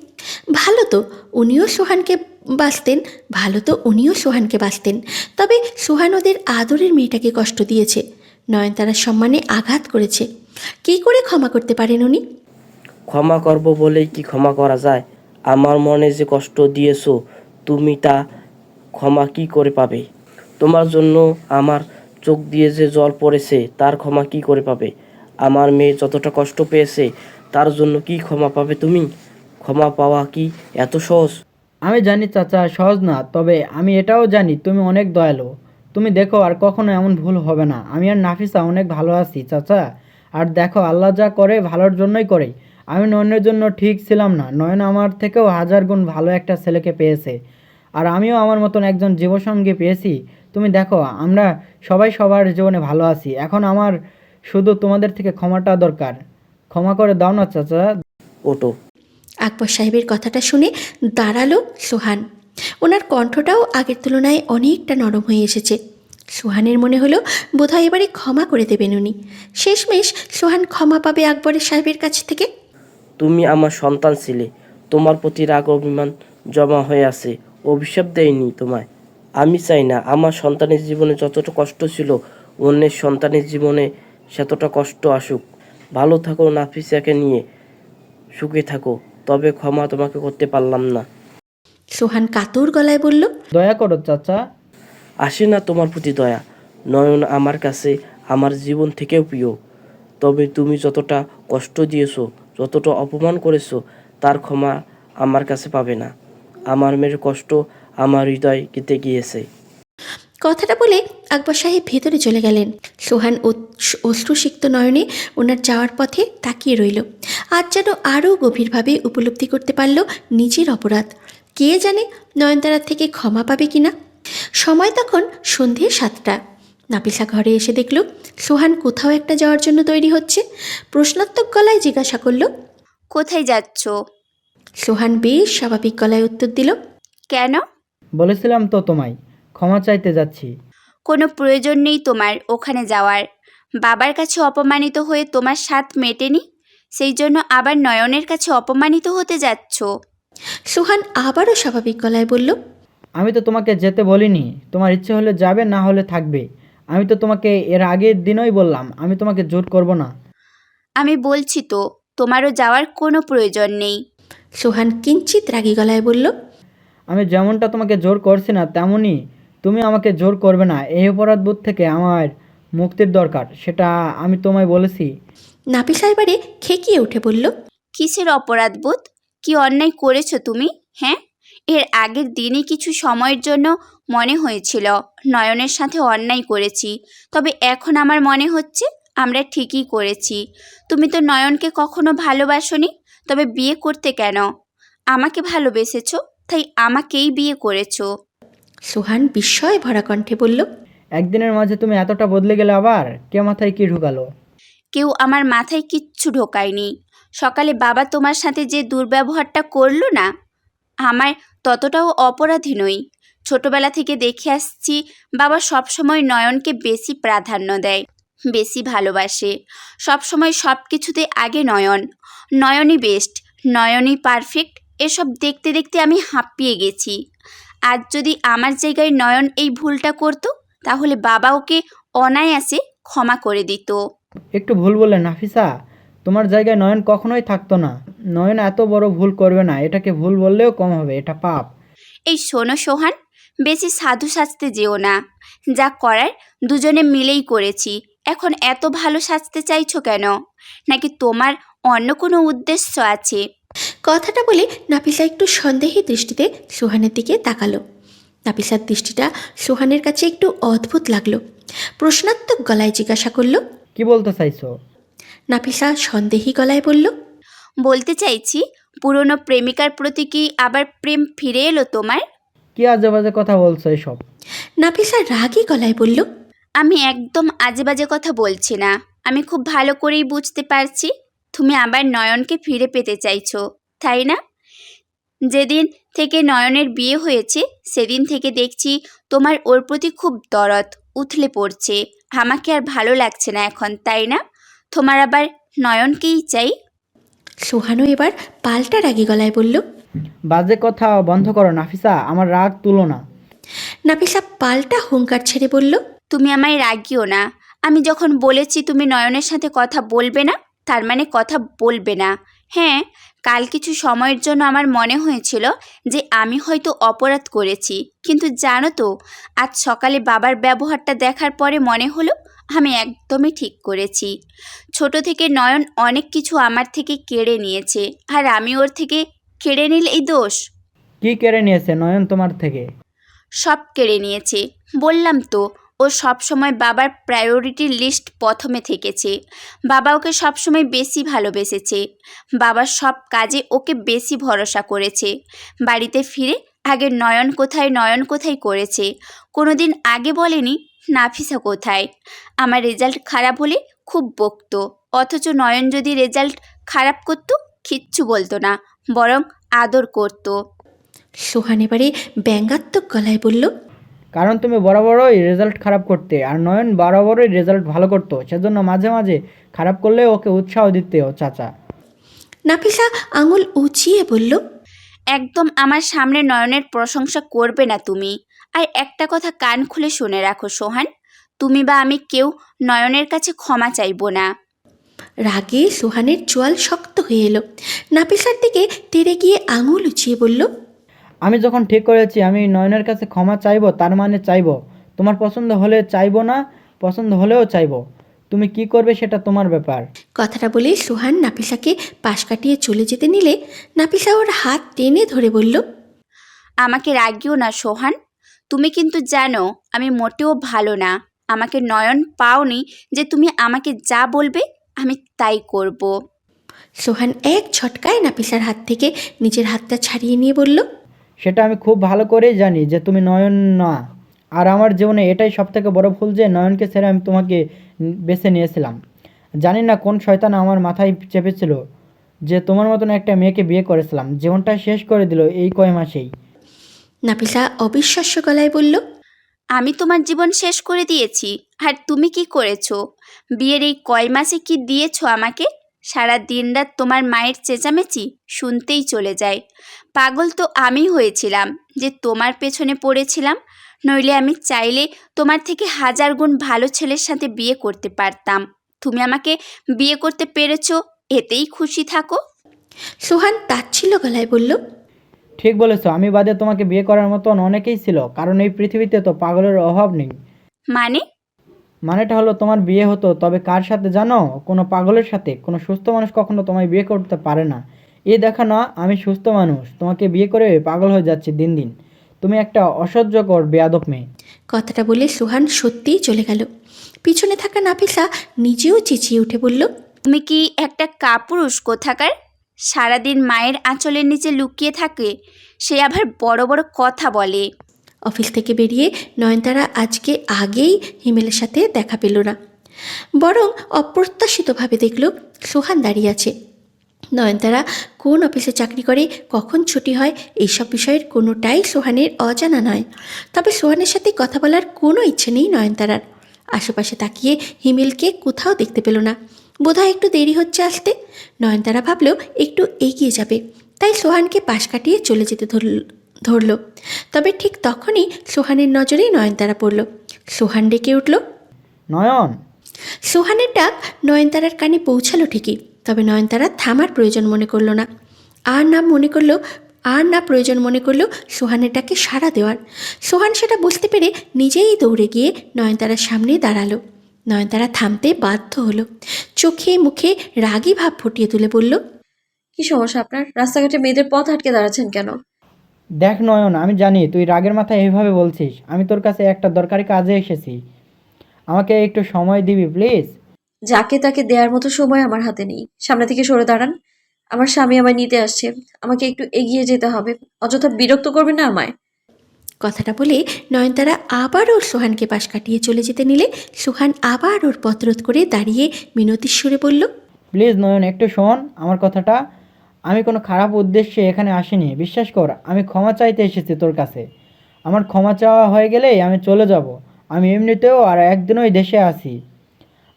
ভালো তো উনিও সোহানকে বাঁচতেন, ভালো তো উনিও সোহানকে বাঁচতেন। তবে সোহান ওদের আদরের মেয়েটাকে কষ্ট দিয়েছে, নয়নতারার সম্মানে আঘাত করেছে। কী করে ক্ষমা করতে পারেন উনি? ক্ষমা করব বলেই কি ক্ষমা করা যায়? আমার মনে যে কষ্ট দিয়েছো তুমি তা ক্ষমা কি করে পাবে? তোমার জন্য আমার চোখ দিয়ে যে জল পড়েছে তার ক্ষমা কি করে পাবে? আমার মেয়ে যতটা কষ্ট পেয়েছে তার জন্য কি ক্ষমা পাবে তুমি? ক্ষমা পাওয়া কি এত সহজ? আমি জানি চাচা সহজ না, তবে আমি এটাও জানি তুমি অনেক দয়ালু। তুমি দেখো আর কখনো এমন ভুল হবে না। আমি আর নাফিসা অনেক ভালো আছি চাচা। আর দেখো আল্লাহ যা করে ভালোর জন্যই করে। আমি নয়নের জন্য ঠিক ছিলাম না, নয়ন আমার থেকেও হাজার গুণ ভালো একটা ছেলেকে পেয়েছে। আর আমিও আমার মতন একজন জীবসঙ্গী পেয়েছি। তুমি দেখো আমরা সবাই সবার জীবনে ভালো আছি। এখন আমার শুধু তোমাদের থেকে ক্ষমাটা দরকার। ক্ষমা করে দাও না চাচা। ওটো। আকবর সাহেবের কথাটা শুনে দাঁড়ালো সোহান। ওনার কণ্ঠটাও আগের তুলনায় অনেকটা নরম হয়ে এসেছে। সোহানের মনে হলো বোধহয় এবারে ক্ষমা করে দেবেন উনি। শেষমেশ সোহান ক্ষমা পাবে আকবরের সাহেবের কাছ থেকে। তুমি আমার সন্তান ছিলে, তোমার প্রতি রাগ অভিমান জমা হয়ে আছে। অভিশাপ দেয়নি তোমায়। আমি চাই না আমার সন্তানের জীবনে যতটা কষ্ট ছিল অন্যের সন্তানের জীবনে সেতটা কষ্ট আসুক। ভালো থাকো নাফিসাকে নিয়ে, সুখে থাকো। তবে ক্ষমা তোমাকে করতে পারলাম না। সোহান কাতর গলায় বলল, দয়া করো চাচা। আসে না তোমার প্রতি দয়া। নয়ন আমার কাছে আমার জীবন থেকেও প্রিয়। তবে তুমি যতটা কষ্ট দিয়েছো, যতটা অপমান করেছো তার ক্ষমা আমার কাছে পাবে না। আমার মেয়ের কষ্ট আমার হৃদয় কেটে গিয়েছে। কথাটা বলে আকবর সাহেব ভেতরে চলে গেলেন। সোহান অশ্রুসিক্ত নয়নে ওনার যাওয়ার পথে তাকিয়ে রইল। আজ যেন আরও গভীরভাবে উপলব্ধি করতে পারল নিজের অপরাধ। কে জানে নয়নতারার থেকে ক্ষমা পাবে কিনা। সময় তখন সন্ধে 7টা। নাফিসা ঘরে এসে দেখল সোহান কোথাও একটা যাওয়ার জন্য তৈরি হচ্ছে। প্রশ্নাত্মক গলায় জিজ্ঞাসা করল, কোথায় যাচ্ছ? সোহান বেশ স্বাভাবিক গলায় উত্তর দিল, কেন? বলেছিলাম তো তোমায়, ক্ষমা চাইতে যাচ্ছি। কোনো প্রয়োজন নেই তোমার ওখানে যাওয়ার। বাবার কাছে অপমানিত হয়ে তোমার স্বাদ মেটেনি, সেই জন্য আবার নয়নের কাছে অপমানিত হতে যাচ্ছ। সোহান আবারও স্বাভাবিক গলায় বলল, আমি তো তোমাকে যেতে বলিনি, তোমার ইচ্ছে হলে যাবে, না হলে থাকবে। আমি তো তোমাকে এর আগের দিনই বললাম আমি তোমাকে জোর করব না। আমি বলছি তো তোমারও যাওয়ার কোনো প্রয়োজন নেই। সোহান কিঞ্চিত রাগী গলায় বলল, আমি যেমনটা তোমাকে জোর করছি না তেমনই তুমি আমাকে জোর করবে না। এই অপরাধবোধ থেকে আমার মুক্তির দরকার, সেটা আমি তোমায় বলেছি। নাফিসা এবারে খেকিয়ে উঠে বলল, কিসের অপরাধবোধ? কি অন্যায় করেছো তুমি? হ্যাঁ, এর আগের দিনই কিছু সময়ের জন্য মনে হয়েছিল নয়নের সাথে অন্যায় করেছি, তবে এখন আমার মনে হচ্ছে আমরা ঠিকই করেছি। তুমি তো নয়নকে কখনো ভালোবাসোনি, তবে বিয়ে করতে কেন? আমাকে ভালোবেসেছো, তাই আমাকেই বিয়ে করেছো। সোহান বিস্ময় ভরা কণ্ঠে বলল, একদিনের মাঝে তুমি এতটা বদলে গেলে আবার? কে মাথায় কি ঢুকালো? কেউ আমার মাথায় কিচ্ছু ঢোকায়নি। সকালে বাবা তোমার সাথে যে দুর্ব্যবহারটা করলো না, আমার ততটাও অপরাধী নই। ছোটবেলা থেকে দেখে আসছি বাবা সবসময় নয়নকে বেশি প্রাধান্য দেয়, বেশি ভালোবাসে। সবসময় সব কিছুতে আগে নয়ন, নয়নই বেস্ট, নয়নই পারফেক্ট। এসব দেখতে দেখতে আমি হাঁপিয়ে গেছি। আজ যদি আমার জায়গায় নয়ন এই ভুলটা করতো, তাহলে বাবা ওকে অনায়াসে ক্ষমা করে দিত। একটু ভুল বললে নাফিসা, তোমার জায়গায় নয়ন কখনোই থাকতো না। নয়ন এত বড় ভুল করবে না, এটাকে ভুল বললেও কম হবে, এটা পাপ। এই শোনো সোহান, বেশি সাধু সাজতে যেও না। যা করার দুজনে মিলেই করেছি। এখন এত ভালো সাজতে চাইছো কেন? নাকি তোমার অন্য কোনো উদ্দেশ্য আছে? কথাটা বলে নাফিসা একটু সন্দেহী দৃষ্টিতে সোহানের দিকে তাকালো। নাফিসার দৃষ্টিটা সোহানের কাছে একটু অদ্ভুত লাগলো। প্রশ্নাত্মক গলায় জিজ্ঞাসা করল, কি বলতে চাইছো? নাফিসা সন্দেহী গলায় বলল, বলতে চাইছি, পুরনো প্রেমিকার প্রতি কি আবার প্রেম ফিরে এলো তোমার? কি আজে বাজে কথা বলছো এসব? নাফিসা রাগী গলায় বলল, আমি একদম আজে বাজে কথা বলছি না। আমি খুব ভালো করেই বুঝতে পারছি তুমি আবার নয়নকে ফিরে পেতে চাইছো, তাই না? যেদিন থেকে নয়নের বিয়ে হয়েছে সেদিন থেকে দেখছি তোমার ওর প্রতি খুব দরদ উথলে পড়ছে। আমাকে আর ভালো লাগছে না এখন, তাই না? তোমার আবার নয়নকেই চাই। সোহানও এবার পাল্টা রাগী গলায় বলল, বাজে কথা বন্ধ করো নাফিসা, আমার রাগ তুলো না। নাফিসা পাল্টা হুঙ্কার ছেড়ে বলল, তুমি আমায় রাগিও না। আমি যখন বলেছি তুমি নয়নের সাথে কথা বলবে না, তার মানে কথা বলবে না। হ্যাঁ, কাল কিছু সময়ের জন্য আমার মনে হয়েছিল যে আমি হয়তো অপরাধ করেছি, কিন্তু জানো তো, আজ সকালে বাবার ব্যবহারটা দেখার পরে মনে হলো আমি একদমই ঠিক করেছি। ছোট থেকে নয়ন অনেক কিছু আমার থেকে কেড়ে নিয়েছে, আর আমি ওর থেকে কেড়ে নিলেই দোষ? কি কেড়ে নিয়েছে নয়ন তোমার থেকে? সব কেড়ে নিয়েছে। বললাম তো, ও সবসময় বাবার প্রায়োরিটির লিস্ট প্রথমে থেকেছে। বাবা ওকে সবসময় বেশি ভালোবেসেছে। বাবার সব কাজে ওকে বেশি ভরসা করেছে। বাড়িতে ফিরে আগে নয়ন কোথায় করেছে, কোনোদিন আগে বলেনি নাফিসা কোথায়। আমার রেজাল্ট খারাপ হলে খুব বকতো, অথচ নয়ন যদি রেজাল্ট খারাপ করতো কিচ্ছু বলতো না, বরং আদর করতো। সোহান এবারে ব্যঙ্গাত্মক গলায় বলল, কারণ তুমি বরাবরই রেজাল্ট খারাপ করতে, আর নয়ন বরাবরই রেজাল্ট ভালো করতো, সেজন্য মাঝে মাঝে খারাপ করলে ওকে উৎসাহ দিতে ও চাচা। নাফিসা আঙুল উঁচিয়ে বলল, একদম আমার সামনে নয়নের প্রশংসা করবে না তুমি। আর একটা কথা কান খুলে শুনে রাখো সোহান, তুমি বা আমি কেউ নয়নের কাছে ক্ষমা চাইবো না। রাগে সোহানের চোয়াল শক্ত হয়ে এলো। নাফিসার দিকে তেড়ে গিয়ে আঙুল উঁচিয়ে বলল, আমি যখন ঠিক করেছি আমি নয়নের কাছে ক্ষমা চাইবো, তার মানে চাইবো। তোমার পছন্দ হলে চাইবো না, পছন্দ হলেও চাইবো। তুমি কি করবে সেটা তোমার ব্যাপার। কথাটা বলে সোহান নাফিসাকে পাশ কাটিয়ে চলে যেতে নিলে নাফিসা ওর হাত টেনে ধরে বলল, আমাকে রাগিও না সোহান, তুমি কিন্তু জানো আমি মোটেও ভালো না। আমাকে নয়ন পাওনি যে তুমি আমাকে যা বলবে আমি তাই করব। সোহান এক ঝটকায় নাফিসার হাত থেকে নিজের হাতটা ছাড়িয়ে নিয়ে বলল, সেটা আমি খুব ভালো করেই জানি যে তুমি নয়ন না। আর আমার জীবনে এটাই সবথেকে বড় ভুল যে নয়নকে ছেড়ে আমি তোমাকে বেছে নিয়েছিলাম। জানি না কোন শয়তান আমার মাথায় চেপেছিল যে তোমার মতন একটা মেয়েকে বিয়ে করেছিলাম, জীবনটা শেষ করে দিল এই কয় মাসেই। নাফিসা অবিশ্বাস্য গলায় বলল, আমি তোমার জীবন শেষ করে দিয়েছি? আর তুমি কি করেছো? বিয়ের এই কয় মাসে কি দিয়েছো আমাকে? সারা দিনরাত তোমার মায়ের চেঁচামেচি শুনতেই চলে যায়। পাগল তো আমি হয়েছিলাম যে তোমার পেছনে পড়েছিলাম, নইলে আমি চাইলে তোমার থেকে 1000 গুণ ভালো ছেলের সাথে বিয়ে করতে পারতাম। তুমি আমাকে বিয়ে করতে পেরেছো, এতেই খুশি থাকো। সোহান তাচ্ছিল্য গলায় বলল, ঠিক বলেছো, আমি বাদে তোমাকে বিয়ে করার মতন অনেকেই ছিল, কারণ এই পৃথিবীতে তো পাগলের অভাব নেই। মানে? মানেটা হলো তোমার বিয়ে হতো, তবে কার সাথে জানো? কোনো পাগলের সাথে। কোনো সুস্থ মানুষ কখনো তোমায় বিয়ে করতে পারে না। এই দেখা না, আমি সুস্থ মানুষ, তোমাকে বিয়ে করে পাগল হয়ে যাচ্ছি দিন দিন। তুমি একটা অসহ্যকর বেয়াদব মেয়ে। কথাটা বলে সোহান সত্যিই চলে গেল। পিছনে থাকা নাফিসা নিজেও চেঁচিয়ে উঠে বলল, তুমি কি একটা কাপুরুষ কোথাকার? সারাদিন মায়ের আঁচলের নিচে লুকিয়ে থাকে, সে আবার বড় বড় কথা বলে। অফিস থেকে বেরিয়ে নয়নতারা আজকে আগেই হিমেলের সাথে দেখা পেল না, বরং অপ্রত্যাশিতভাবে দেখল সোহান দাঁড়িয়ে আছে। নয়নতারা কোন অফিসে চাকরি করে, কখন ছুটি হয়, এইসব বিষয়ের কোনোটাই সোহানের অজানা নয়। তবে সোহানের সাথে কথা বলার কোনো ইচ্ছে নেই নয়নতারার। আশেপাশে তাকিয়ে হিমেলকে কোথাও দেখতে পেল না। বোধহয় একটু দেরি হচ্ছে আসতে। নয়নতারা ভাবল একটু এগিয়ে যাবে, তাই সোহানকে পাশ কাটিয়ে চলে যেতে ধরল। তবে ঠিক তখনই সোহানের নজরেই নয়নতারা পড়ল। সোহান ডেকে উঠল, নয়ন। সোহানের ডাক নয়নতারার কানে পৌঁছালো ঠিকই, তবে নয়নতারা থামার প্রয়োজন মনে করলো না। আর না প্রয়োজন মনে করলো সোহানের ডাকে সাড়া দেওয়ার। সোহান সেটা বুঝতে পেরে নিজেই দৌড়ে গিয়ে নয়নতারার সামনে দাঁড়ালো। নয়নতারা থামতে বাধ্য হলো। চোখে মুখে রাগী ভাব ফুটিয়ে তুলে বলল, কি সমস্যা আপনার? রাস্তাঘাটে মেয়েদের পথ আটকে দাঁড়াচ্ছেন কেন? দেখ নয়ন, আমি জানি তুই রাগের মাথায় এইভাবে বলছিস। আমি তোর কাছে একটা দরকারি কাজে এসেছি, আমাকে একটু সময় দিবি প্লিজ? যাকে তাকে দেওয়ার মতো সময় আমার হাতে নেই। সামনে থেকে সরে দাঁড়ান। আমার স্বামী আমায় নিতে আসছে, আমাকে একটু এগিয়ে যেতে হবে। অযথা বিরক্ত করবেন না আমায়। কথাটা বলে নয়নতারা আবার ওর সোহানকে পাশ কাটিয়ে চলে যেতে নিলে সোহান আবার ওর পথরোধ করে দাঁড়িয়ে মিনতির সুরে বলল, প্লিজ নয়ন, একটু শোন আমার কথাটা। আমি কোনো খারাপ উদ্দেশ্যে এখানে আসিনি, বিশ্বাস কর। আমি ক্ষমা চাইতে এসেছি তোর কাছে। আমার ক্ষমা চাওয়া হয়ে গেলেই আমি চলে যাব। আমি এমনিতেও আর একদিনই দেশে আছি,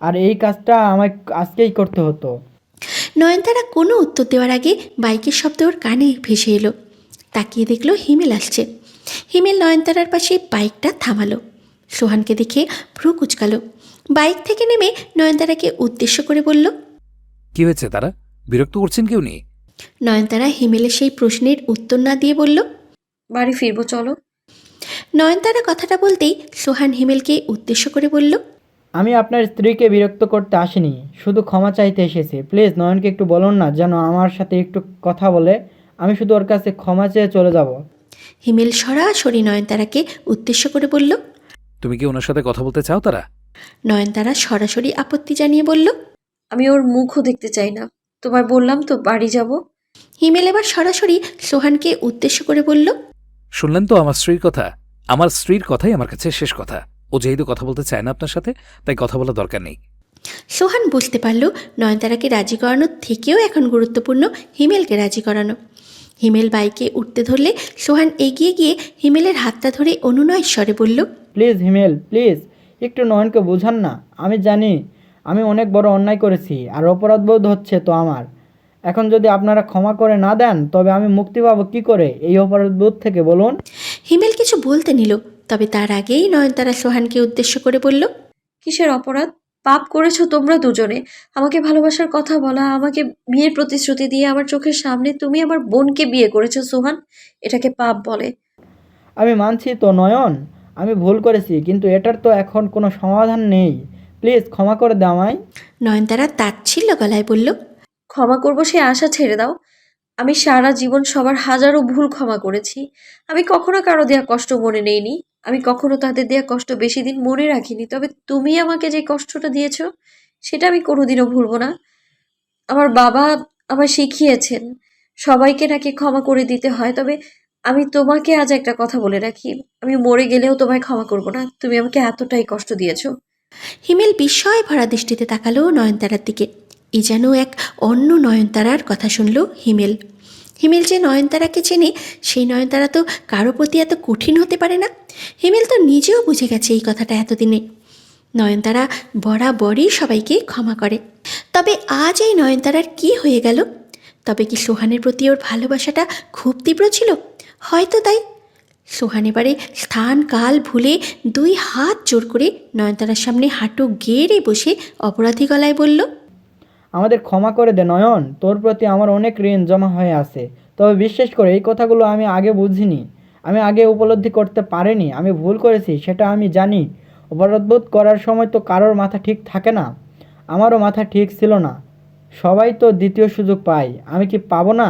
আর এই কাজটা আমায় আজকেই করতে হতো। নয়নতারা কোনো উত্তর দেওয়ার আগে বাইকের শব্দ ওর কানে ভেসে এলো। তাকিয়ে দেখলো হিমেল আসছে। হিমেল নয়নতারার পাশে বাইকটা থামালো। সোহানকে দেখে ভ্রু কুচকালো। বাইক থেকে নেমে নয়নতারাকে উদ্দেশ্য করে বলল, কি হয়েছে তারা? বিরক্ত করছেন কেউ নেই? নয়নতারা হিমেলের সেই প্রশ্নের উত্তর না দিয়ে বলল, বাড়ি ফিরবো, চলো। নয়নতারা কথাটা বলতেই সোহান হিমেলকে উদ্দেশ্য করে বলল, আমি আপনার স্ত্রীকে বিরক্ত করতে আসিনি, শুধু ক্ষমা চাইতে এসেছি। প্লিজ নয়নকে একটু বলুন না যেন আমার সাথে একটু কথা বলে। আমি শুধু ওর কাছে ক্ষমা চেয়ে চলে যাব। হিমেল সরাসরি নয়নতারাকে উদ্দেশ্য করে বলল। তুমি কি ওনার সাথে কথা বলতে চাও তারা? নয়নতারা সরাসরি আপত্তি জানিয়ে বলল। আমি ওর মুখও দেখতে চাই না। তোমায় বললাম তো বাড়ি যাব। হিমেল এবার সরাসরি সোহানকে উদ্দেশ্য করে বলল। শুনলেন তো আমার স্ত্রীর কথা? আমার স্ত্রীর কথাই আমার কাছে শেষ কথা। ও যেহেতু কথা বলতে চায় না আপনার সাথে, তাই কথা বলা দরকার নেই। সোহান বুঝতে পারল নয়নতারাকে রাজি করানোর থেকেও এখন গুরুত্বপূর্ণ হিমেলকে রাজি করানো। হিমেল বাইকে উঠতে ধরলে সোহান এগিয়ে গিয়ে হিমেলের হাতটা ধরে অনুনয় স্বরে বলল। প্লিজ হিমেল, প্লিজ একটু নয়নকে বোঝান না। আমি জানি আমি অনেক বড় অন্যায় করেছি আর অপরাধবোধ হচ্ছে তো আমার। এখন যদি আপনারা ক্ষমা করে না দেন তবে আমি মুক্তি পাবো কী করে এই অপরাধবোধ থেকে বলুন? হিমেল কিছু বলতে নিল, তবে তার আগেই নয়নতারা সোহানকে উদ্দেশ্য করে বলল। কিসের অপরাধ? পাপ করেছো তোমরা দুজনে। আমাকে ভালোবাসার কথা বলা, আমাকে বিয়ের প্রতিশ্রুতি দিয়ে আমার চোখের সামনে তুমি আমার বোনকে বিয়ে করেছো সোহান। এটাকে পাপ বলে? আমি মানছি তো নয়ন, আমি ভুল করেছি, কিন্তু এটার তো এখন কোনো সমাধান নেই। প্লিজ ক্ষমা করে দাও আমায়। নয়নতারা তাচ্ছিল্য গলায় বলল। ক্ষমা করবো সে আশা ছেড়ে দাও। আমি সারা জীবন সবার হাজারো ভুল ক্ষমা করেছি। আমি কখনো কারো দেয়া কষ্ট মনে নেইনি। আমি কখনো তাদের দেয়া কষ্ট বেশি দিন মনে রাখিনি। তবে তুমি আমাকে যে কষ্টটা দিয়েছো সেটা আমি কোনোদিনও ভুলবো না। আমার বাবা আমায় শিখিয়েছেন সবাইকে নাকি ক্ষমা করে দিতে হয়। তবে আমি তোমাকে আজ একটা কথা বলে রাখি, আমি মরে গেলেও তোমায় ক্ষমা করবো না। তুমি আমাকে এতটাই কষ্ট দিয়েছো। হিমেল বিস্ময় ভরা দৃষ্টিতে তাকালো নয়নতারার দিকে। এ যেন এক অন্য নয়নতারার কথা শুনল হিমেল। হিমেল যে নয়নতারাকে চেনে সেই নয়নতারা তো কারো প্রতি এত কঠিন হতে পারে না। হিমেল তো নিজেও বুঝে গেছে এই কথাটা এতদিনে। নয়নতারা বরাবরই সবাইকে ক্ষমা করে। তবে আজ এই নয়নতারার কি হয়ে গেল? তবে কি সোহানের প্রতি ওর ভালোবাসাটা খুব তীব্র ছিল? হয়তো তাই। সোহান এবারে স্থান কাল ভুলে দুই হাত জোর করে নয়নতারার সামনে হাঁটু গেড়ে বসে অপরাধী গলায় বলল। আমাদের ক্ষমা করে দে নয়ন, তোর প্রতি আমার অনেক ঋণ জমা হয়ে আছে। তবে বিশ্বাস করে এই কথাগুলো আমি আগে বুঝিনি, আমি আগে উপলব্ধি করতে পারিনি। আমি ভুল করেছি সেটা আমি জানি। অপরাধবোধ করার সময় তো কারোর মাথা ঠিক থাকে না, আমারও মাথা ঠিক ছিল না। সবাই তো দ্বিতীয় সুযোগ পায়, আমি কি পাবো না?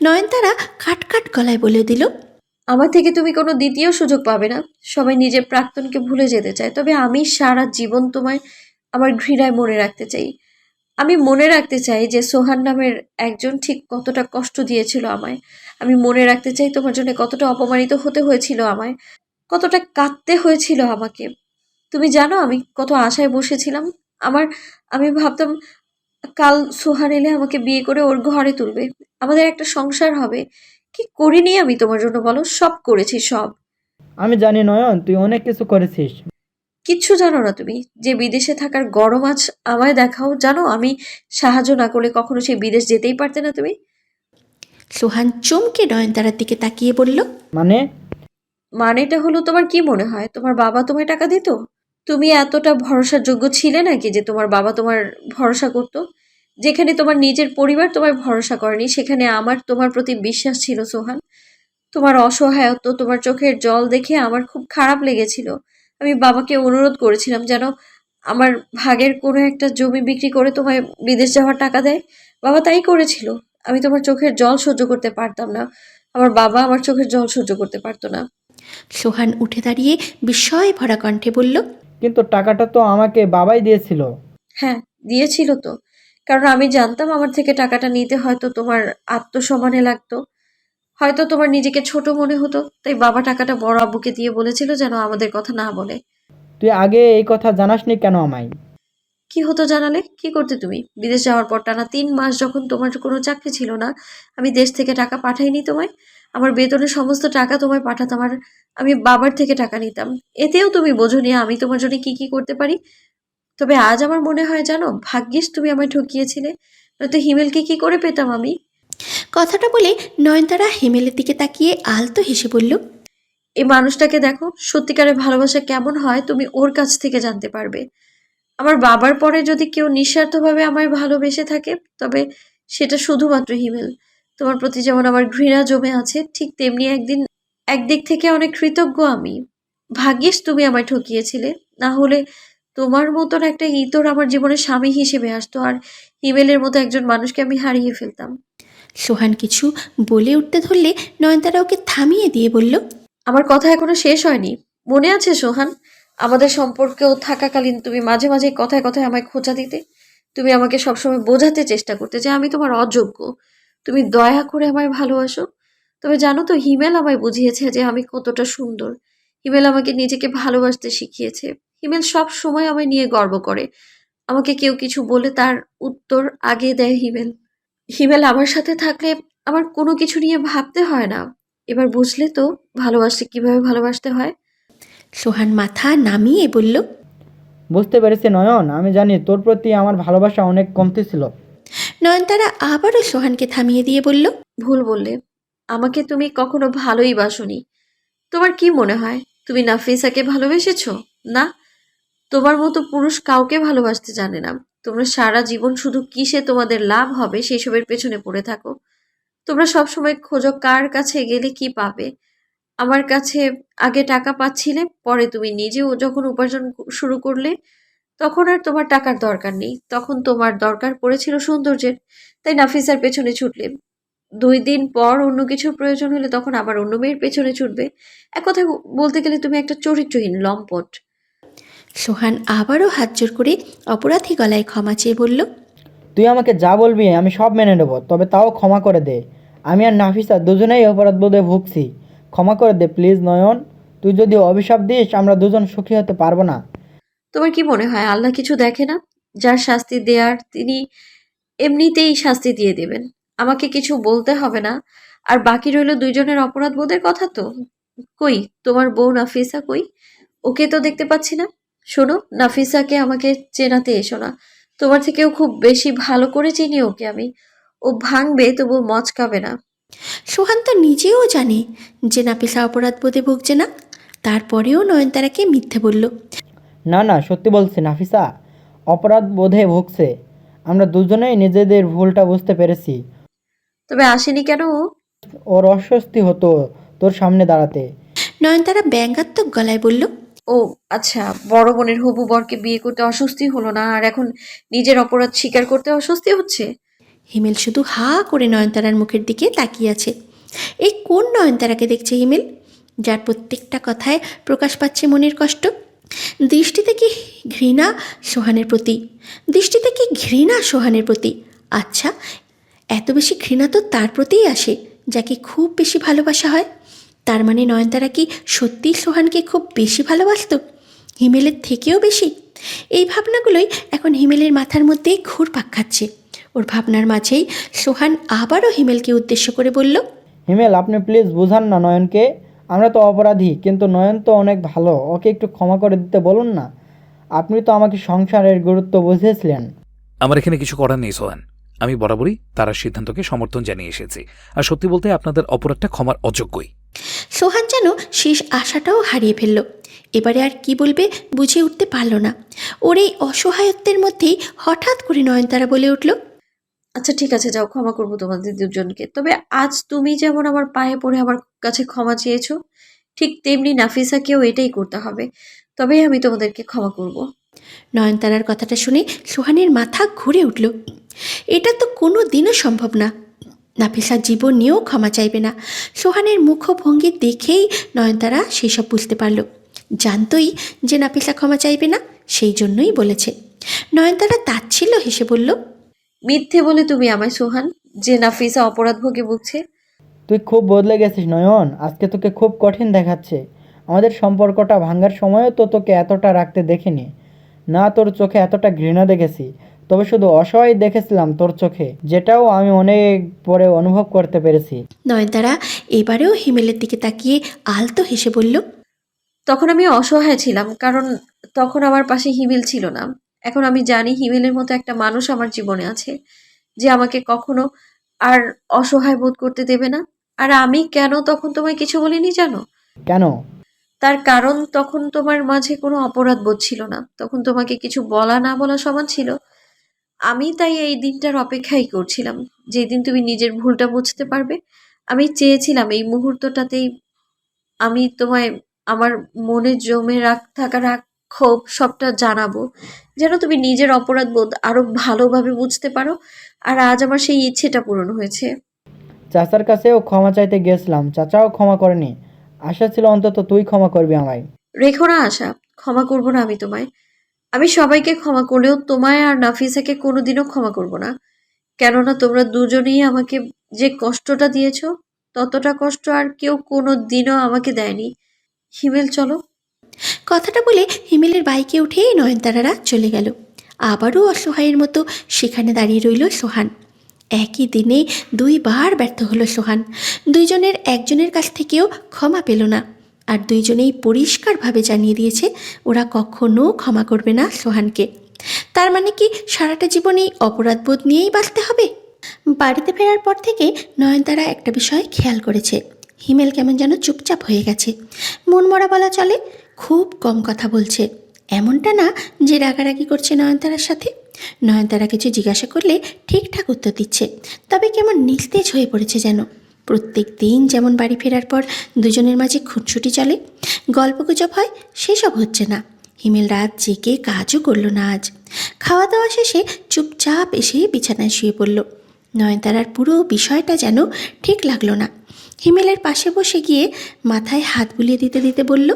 নয়নতারা কাটকাট গলায় বলে দিল। আমার থেকে তুমি কোনো দ্বিতীয় সুযোগ পাবে না। সবাই নিজের প্রাক্তনকে ভুলে যেতে চায়, তবে আমি সারা জীবন তোমায় আমার ঘৃণায় মনে রাখতে চাই। আমি মনে রাখতে চাই যে সোহান নামের একজন ঠিক কতটা কষ্ট দিয়েছিল আমায়। আমি মনে রাখতে চাই তোমার জন্য কতটা অপমানিত হতে হয়েছিল আমায়, কতটা কাঁদতে হয়েছিল আমাকে। তুমি জানো আমি কত আশায় বসেছিলাম। আমার আমি ভাবতাম কাল সোহান এলে আমাকে বিয়ে করে ওর ঘরে তুলবে, আমাদের একটা সংসার হবে। কি করিনি আমি তোমার জন্য বলো? সব করেছি, সব। আমি জানি নয়ন, তুই অনেক কিছু করেছিস। কিচ্ছু জানো না তুমি। যে বিদেশে থাকার গরম আজ আমায় দেখাও, জানো আমি সাহায্য না করলে কখনো সেই বিদেশ যেতেই পারতে না তুমি। সোহান চমকে নয়নতারার দিকে তাকিয়ে বলল। মানে? মানেটা হলো, তোমার কি মনে হয় তোমার বাবা তোমায় টাকা দিত? তুমি এতটা ভরসার যোগ্য ছিলে নাকি যে তোমার বাবা তোমার ভরসা করতো? যেখানে তোমার নিজের পরিবার তোমায় ভরসা করেনি সেখানে আমার তোমার প্রতি বিশ্বাস ছিল সোহান। তোমার অসহায়ত্ব, তোমার চোখের জল দেখে আমার খুব খারাপ লেগেছিল। আমি বাবাকে অনুরোধ করেছিলাম যেন আমার ভাগের কোনো একটা জমি বিক্রি করে তোমায় বিদেশ যাওয়ার টাকা দেয়। বাবা তাই করেছিল। আমি তোমার চোখের জল সহ্য করতে পারতাম না। আমার বাবা আমার চোখের জল সহ্য করতে পারতো না। সোহান উঠে দাঁড়িয়ে বিস্ময় ভরা কণ্ঠে বলল। কিন্তু টাকাটা তো আমাকে বাবাই দিয়েছিল। হ্যাঁ, দিয়েছিল তো। কারণ আমি জানতাম আমার থেকে টাকাটা নিতে হয়তো তোমার আত্মসম্মানে লাগতো, হয়তো তোমার নিজেকে ছোট মনে হতো। তাই বাবা টাকাটা বড় আব্বুকে দিয়ে বলেছিল যেন আমাদের কথা না বলে। তুই আগে এই কথা জানাসনি কেন আমায়? কি হতো জানালে? কি করতে তুমি? বিদেশ যাওয়ার পর টানা 3 মাস যখন তোমার কোনো চাকরি ছিল না, আমি দেশ থেকে টাকা পাঠাইনি তোমায়। আমার বেতনের সমস্ত টাকা তোমায় পাঠাতাম আর আমি বাবার থেকে টাকা নিতাম। এতেও তুমি বোঝোনি আমি তোমার জন্য কি কি করতে পারি। তবে আজ আমার মনে হয় জানো, ভাগ্যিস তুমি আমায় ঠকিয়েছিলে, নয়তো হিমেলকে কি করে পেতাম আমি। কথাটা বলে নয়নতারা হিমেলের দিকে তাকিয়ে আলতো হেসে বলল, এই মানুষটাকে দেখো, সত্যিকারের ভালোবাসা কেমন হয় তুমি ওর কাছ থেকে জানতে পারবে। আমার বাবার পরে যদি কেউ নিঃস্বার্থভাবে আমায় ভালোবেসে থাকে, তবে সেটা শুধুমাত্র হিমেল। তোমার প্রতি যেমন আমার ঘৃণা জমে আছে, ঠিক তেমনি একদিক থেকে অনেক কৃতজ্ঞ আমি। ভাগ্যিস তুমি আমায় ঠকিয়েছিলে, না হলে তোমার মতন একটা ইতর আমার জীবনে স্বামী হিসেবে আসতো, আর হিমেলের মতো একজন মানুষকে আমি হারিয়ে ফেলতাম। সোহান কিছু বলে উঠতে ধরলে নয়নতারা ওকে থামিয়ে দিয়ে বলল, আমার কথা এখনো শেষ হয়নি। মনে আছে সোহান, আমাদের সম্পর্কেও থাকাকালীন তুমি মাঝে মাঝে কথায় কথায় আমায় খোঁচা দিতে। তুমি আমাকে সবসময় বোঝাতে চেষ্টা করতে যে আমি তোমার অযোগ্য। তুমি দয়া করে আমায় ভালোবাসো। তবে জানো তো, হিমেল আমায় বুঝিয়েছে যে আমি কতটা সুন্দর। হিমেল আমাকে নিজেকে ভালোবাসতে শিখিয়েছে। হিমেল সব সময় আমায় নিয়ে গর্ব করে। আমাকে কেউ কিছু বলে তার উত্তর আগে দেয় হিমেল। হিমেল আমার সাথে থাকলে আমার কোনো কিছু নিয়ে ভাবতে হয় না। এবার বুঝলে তো ভালোবাসলে কিভাবে ভালোবাসতে হয়। সোহান মাথা নামিয়ে বলল, বুঝতে পেরেছি নয়ন, আমি জানি তোর প্রতি আমার ভালোবাসা অনেক কমতি ছিল। নয়নতারা আবারও সোহানকে থামিয়ে দিয়ে বলল, ভুল বললে। আমাকে তুমি কখনো ভালোই বাসোনি। তোমার কি মনে হয় তুমি নাফিসাকে ভালোবেসেছো? না, তোমার মতো পুরুষ কাউকে ভালোবাসতে জানে না। তোমরা সারা জীবন শুধু কিসে তোমাদের লাভ হবে সেসবের পেছনে পড়ে থাকো। তোমরা সবসময় খোঁজো কার কাছে গেলে কি পাবে। আমার কাছে আগে টাকা পাচ্ছিলে, পরে তুমি নিজেও যখন উপার্জন শুরু করলে, তখন আর তোমার টাকার দরকার নেই। তখন তোমার দরকার পড়েছিল সৌন্দর্যের, তাই নাফিসার পেছনে ছুটলে। 2 দিন পর অন্য কিছুর প্রয়োজন হলে তখন আবার অন্য মেয়ের পেছনে ছুটবে। এক কথায় বলতে গেলে তুমি একটা চরিত্রহীন লম্পট। সোহান আবারও হাত জোর করে অপরাধী গলায় ক্ষমা চেয়ে বলল, তুই আমাকে যা বলবি আমি সব মেনে নেব, তবে তাও ক্ষমা করে দে। আমি আর নাফিসা দুজনেই অপরাধ বোধে ভুগছি। ক্ষমা করে দে প্লিজ নয়ন। তুই যদি অভিশাপ দিস আমরা দুজন সুখী হতে পারবো না। তোমার কি মনে হয় আল্লাহ কিছু দেখে না? যার শাস্তি দেয়ার তিনি এমনিতেই শাস্তি দিয়ে দেবেন। আমাকে কিছু বলতে হবে না। আর বাকি রইল দুইজনের অপরাধ বোধের কথা তো। কই তোমার বউ নাফিসা কই? ওকে তো দেখতে পাচ্ছি না। শোনো, নাফিসাকে আমাকে চেনাতে এসো না। তোমার থেকেও খুব বেশি ভালো করে চিনি ওকে আমি। ও ভাঙবে তবু মচকাবে না। সোহান তো নিজেও জানে যে নাফিসা অপরাধ বোধে ভুগছে না, তারপরেও নয়নতারাকে মিথ্যে বলল। না না, সত্যি বলছি নাফিসা অপরাধ বোধে ভুগছে। আমরা দুজনেই নিজেদের ভুলটা বুঝতে পেরেছি। তবে আসেনি কেন ও? ওর অস্বস্তি হতো তোর সামনে দাঁড়াতে। নয়নতারা ব্যঙ্গাত্মক গলায় বলল, ও আচ্ছা, বড় বোনের হবু বরকে বিয়ে করতে অস্বস্তি হলো না, আর এখন নিজের অপরাধ স্বীকার করতে অস্বস্তি হচ্ছে? হিমেল শুধু হা করে নয়নতারার মুখের দিকে তাকিয়ে আছে। এই কোন নয়নতারাকে দেখছে হিমেল, যার প্রত্যেকটা কথায় প্রকাশ পাচ্ছে মনের কষ্ট? দৃষ্টিতে কি ঘৃণা সোহানের প্রতি, দৃষ্টিতে কি ঘৃণা সোহানের প্রতি? আচ্ছা, এত বেশি ঘৃণা তো তার প্রতিই আসে যাকে খুব বেশি ভালোবাসা হয়। তার মানে নয়নতারা কি সত্যিই সোহানকে খুব বেশি ভালোবাসতো, হিমেলের থেকেও বেশি? এই ভাবনাগুলোই এখন হিমেলের মাথার মধ্যে ঘুরপাক খাচ্ছে। ওর ভাবনার মাঝেই সোহান আবারও হিমেলকে উদ্দেশ্য করে বলল, হিমেল আপনি প্লিজ বুঝান না নয়নকে। আমরা তো অপরাধী, কিন্তু নয়ন তো অনেক ভালো, ওকে একটু ক্ষমা করে দিতে বলুন না। আপনি তো আমাকে সংসারের গুরুত্ব বুঝিয়েছিলেন। আমার এখানে কিছু করার নেই সোহান। আমি বরাবরই তার সিদ্ধান্তকে সমর্থন জানিয়ে এসেছি। আর সত্যি বলতে আপনাদের অপরাধটা ক্ষমার অযোগ্যই। সোহান যেন শেষ আশাটাও হারিয়ে ফেলল। এবারে আর কি বলবে বুঝে উঠতে পারল না। ওর এই অসহায়ত্বের মধ্যেই হঠাৎ করে নয়নতারা বলে উঠল, আচ্ছা ঠিক আছে, যাও, ক্ষমা করবো তোমাদের দুজনকে। তবে আজ তুমি যেমন আমার পায়ে পড়ে আমার কাছে ক্ষমা চেয়েছো, ঠিক তেমনি নাফিসাকেও এটাই করতে হবে। তবেই আমি তোমাদেরকে ক্ষমা করব। নয়নতারার কথাটা শুনে সোহানের মাথা ঘুরে উঠল। এটা তো কোনো দিনও সম্ভব না। নাফিসা জীবন নিয়েও ক্ষমা চাইবে না। সোহানের মুখভঙ্গি দেখেই নয়নতারা সেসব বুঝতে পারল। জানতই যে নাফিসা ক্ষমা চাইবে না, সেই জন্যই বলেছে। নয়নতারা তাচ্ছিল্য হেসে বলল, মিথ্যে বলে তুমি আমায় সোহান, যে নাফিসা অপরাধ ভোগে ভুগছে। তুই খুব বদলে গেছিস নয়ন, আজকে তোকে খুব কঠিন দেখাচ্ছে। আমাদের সম্পর্কটা ভাঙার সময়ও তো তোকে এতটা রাখতে দেখিনি না, তোর চোখে এতটা ঘৃণা দেখেছি। তবে শুধু অসহায় দেখেছিলাম তোর চোখে, যেটাও আমি অনেক পরে অনুভব করতে পেরেছি। নয়নতারা এবারেও হিমেলের দিকে তাকিয়ে আলতো হেসে বলল, তখন আমি অসহায় ছিলাম, কারণ তখন আমার পাশে হিমেল ছিল না। এখন আমি জানি হিমেলের মতো একটা মানুষ আমার জীবনে আছে, যে আমাকে কখনো আর অসহায় বোধ করতে দেবে না। আর আমি কেন তখন তোমায় কিছু বলিনি জানো? কেন? তার কারণ তখন তোমার মাঝে কোনো অপরাধ বোধ ছিল না, তখন তোমাকে কিছু বলা না বলা সমান ছিল। আমি তাই এই দিনটার অপেক্ষাই করছিলাম, যেদিন তুমি নিজের ভুলটা বুঝতে পারবে। আমি চেয়েছিলাম এই মুহূর্তটাতেই আমি তোমায় আমার মনে জমে থাকা রাগ, ক্ষোভ সবটা জানাবো, যেন তুমি নিজের অপরাধ বোধ আরো ভালোভাবে বুঝতে পারো। আর আজ আমার সেই ইচ্ছেটা পূরণ হয়েছে। চাচার কাছেও ক্ষমা চাইতে গেছিলাম, চাচাও ক্ষমা করেনি। আশা ছিল অন্তত তুই ক্ষমা করবি আমায়। রেখো না আশা, ক্ষমা করব না আমি তোমায়। আমি সবাইকে ক্ষমা করলেও তোমায় আর নাফিসাকে কোনোদিনও ক্ষমা করব না। কেননা তোমরা দুজনেই আমাকে যে কষ্টটা দিয়েছো, ততটা কষ্ট আর কেউ কোনো দিনও আমাকে দেয়নি। হিমেল, চলো। কথাটা বলে হিমেলের বাইকে উঠে নয়নতারারা চলে গেল। আবারও অসহায়ের মতো সেখানে দাঁড়িয়ে রইল সোহান। একই দিনে দুইবার ব্যর্থ হলো সোহান। দুইজনের একজনের কাছ থেকেও ক্ষমা পেল না। আর দুইজনেই পরিষ্কারভাবে জানিয়ে দিয়েছে ওরা কখনো ক্ষমা করবে না সোহানকে। তার মানে কি সারাটা জীবনেই অপরাধবোধ নিয়েই বাঁচতে হবে? বাড়িতে ফেরার পর থেকে নয়নতারা একটা বিষয় খেয়াল করেছে। হিমেল কেমন যেন চুপচাপ হয়ে গেছে। মনমরা বলা চলে, খুব কম কথা বলছে। এমনটা না যে রাগারাগি করছে নয়নতারার সাথে। নয়নতারা কিছু জিজ্ঞাসা করলে ঠিকঠাক উত্তর দিচ্ছে, তবে কেমন নিস্তেজ হয়ে পড়েছে যেন। প্রত্যেক দিন যেমন বাড়ি ফেরার পর দুজনের মাঝে খুঁটছুটি চলে, গল্পগুজব হয়, সেসব হচ্ছে না। হিমেল রাত জেগে কাজও করলো না আজ। খাওয়া দাওয়া শেষে চুপচাপ এসে বিছানায় শুয়ে পড়ল। নয়নতারার পুরো বিষয়টা যেন ঠিক লাগলো না। হিমেলের পাশে বসে গিয়ে মাথায় হাত বুলিয়ে দিতে দিতে বলল,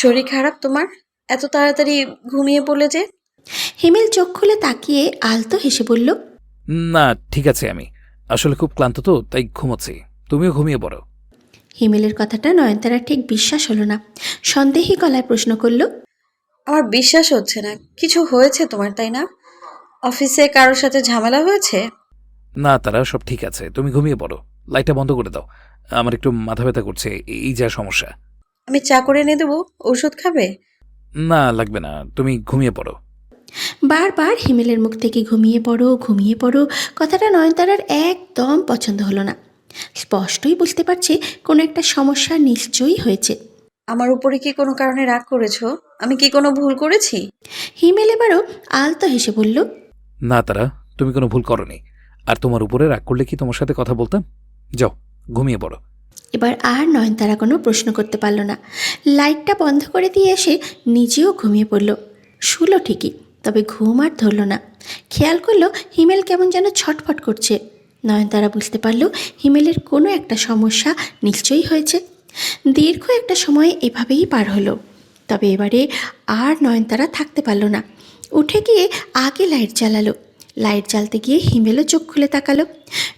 শরীর খারাপ তোমার? এত তাড়াতাড়ি ঘুমিয়ে পড়লে যে? হিমেল চোখ খুলে তাকিয়ে আলতো হেসে বলল, না, ঠিক আছে, আমি আসলে খুব ক্লান্ত তো, তাই ঘুমোচ্ছি। তুমিও ঘুমিয়ে পড়ো। হিমেলের কথাটা নয়নতারার ঠিক বিশ্বাস হলো না। সন্দেহী গলায় প্রশ্ন করল, আমার বিশ্বাস হচ্ছে না। কিছু হয়েছে তোমার, তাই না? অফিসে কারোর সাথে ঝামেলা হয়েছে? না, তারা সব ঠিক আছে, তুমি ঘুমিয়ে পড়ো। লাইটটা বন্ধ করে দাও, আমার একটু মাথা ব্যথা করছে, এই যা সমস্যা। আমি চা করে এনে দেবো, ওষুধ খাবে? না, লাগবে না, তুমি ঘুমিয়ে পড়ো। বারবার হিমেলের মুখ থেকে ঘুমিয়ে পড়ো কথাটা নয়নতারার একদম পছন্দ হলো না। স্পষ্টই বুঝতে পারছে কোনো একটা সমস্যা নিশ্চয়ই হয়েছে। আমার উপরে কি কোনো কারণে রাগ করেছো? আমি কি কোনো ভুল করেছি? হিমেল এবারও আলতো হেসে বলল, না তারা, তুমি কোনো ভুল করনি। আর তোমার উপরে রাগ করলে কি তোমার সাথে কথা বলতাম? যাও, ঘুমিয়ে পড়ো। এবার আর নয়নতারা কোনো প্রশ্ন করতে পারল না। লাইটটা বন্ধ করে দিয়ে এসে নিজেও ঘুমিয়ে পড়ল। শুলো ঠিকই, তবে ঘুম আর ধরল না। খেয়াল করলো হিমেল কেমন যেন ছটফট করছে। নয়নতারা বুঝতে পারল হিমেলের কোনো একটা সমস্যা নিশ্চয়ই হয়েছে। দীর্ঘ একটা সময় এভাবেই পার হলো। তবে এবারে আর নয়নতারা থাকতে পারল না। উঠে গিয়ে আগে লাইট জ্বালালো। লাইট জ্বালতে গিয়ে হিমেলও চোখ খুলে তাকালো।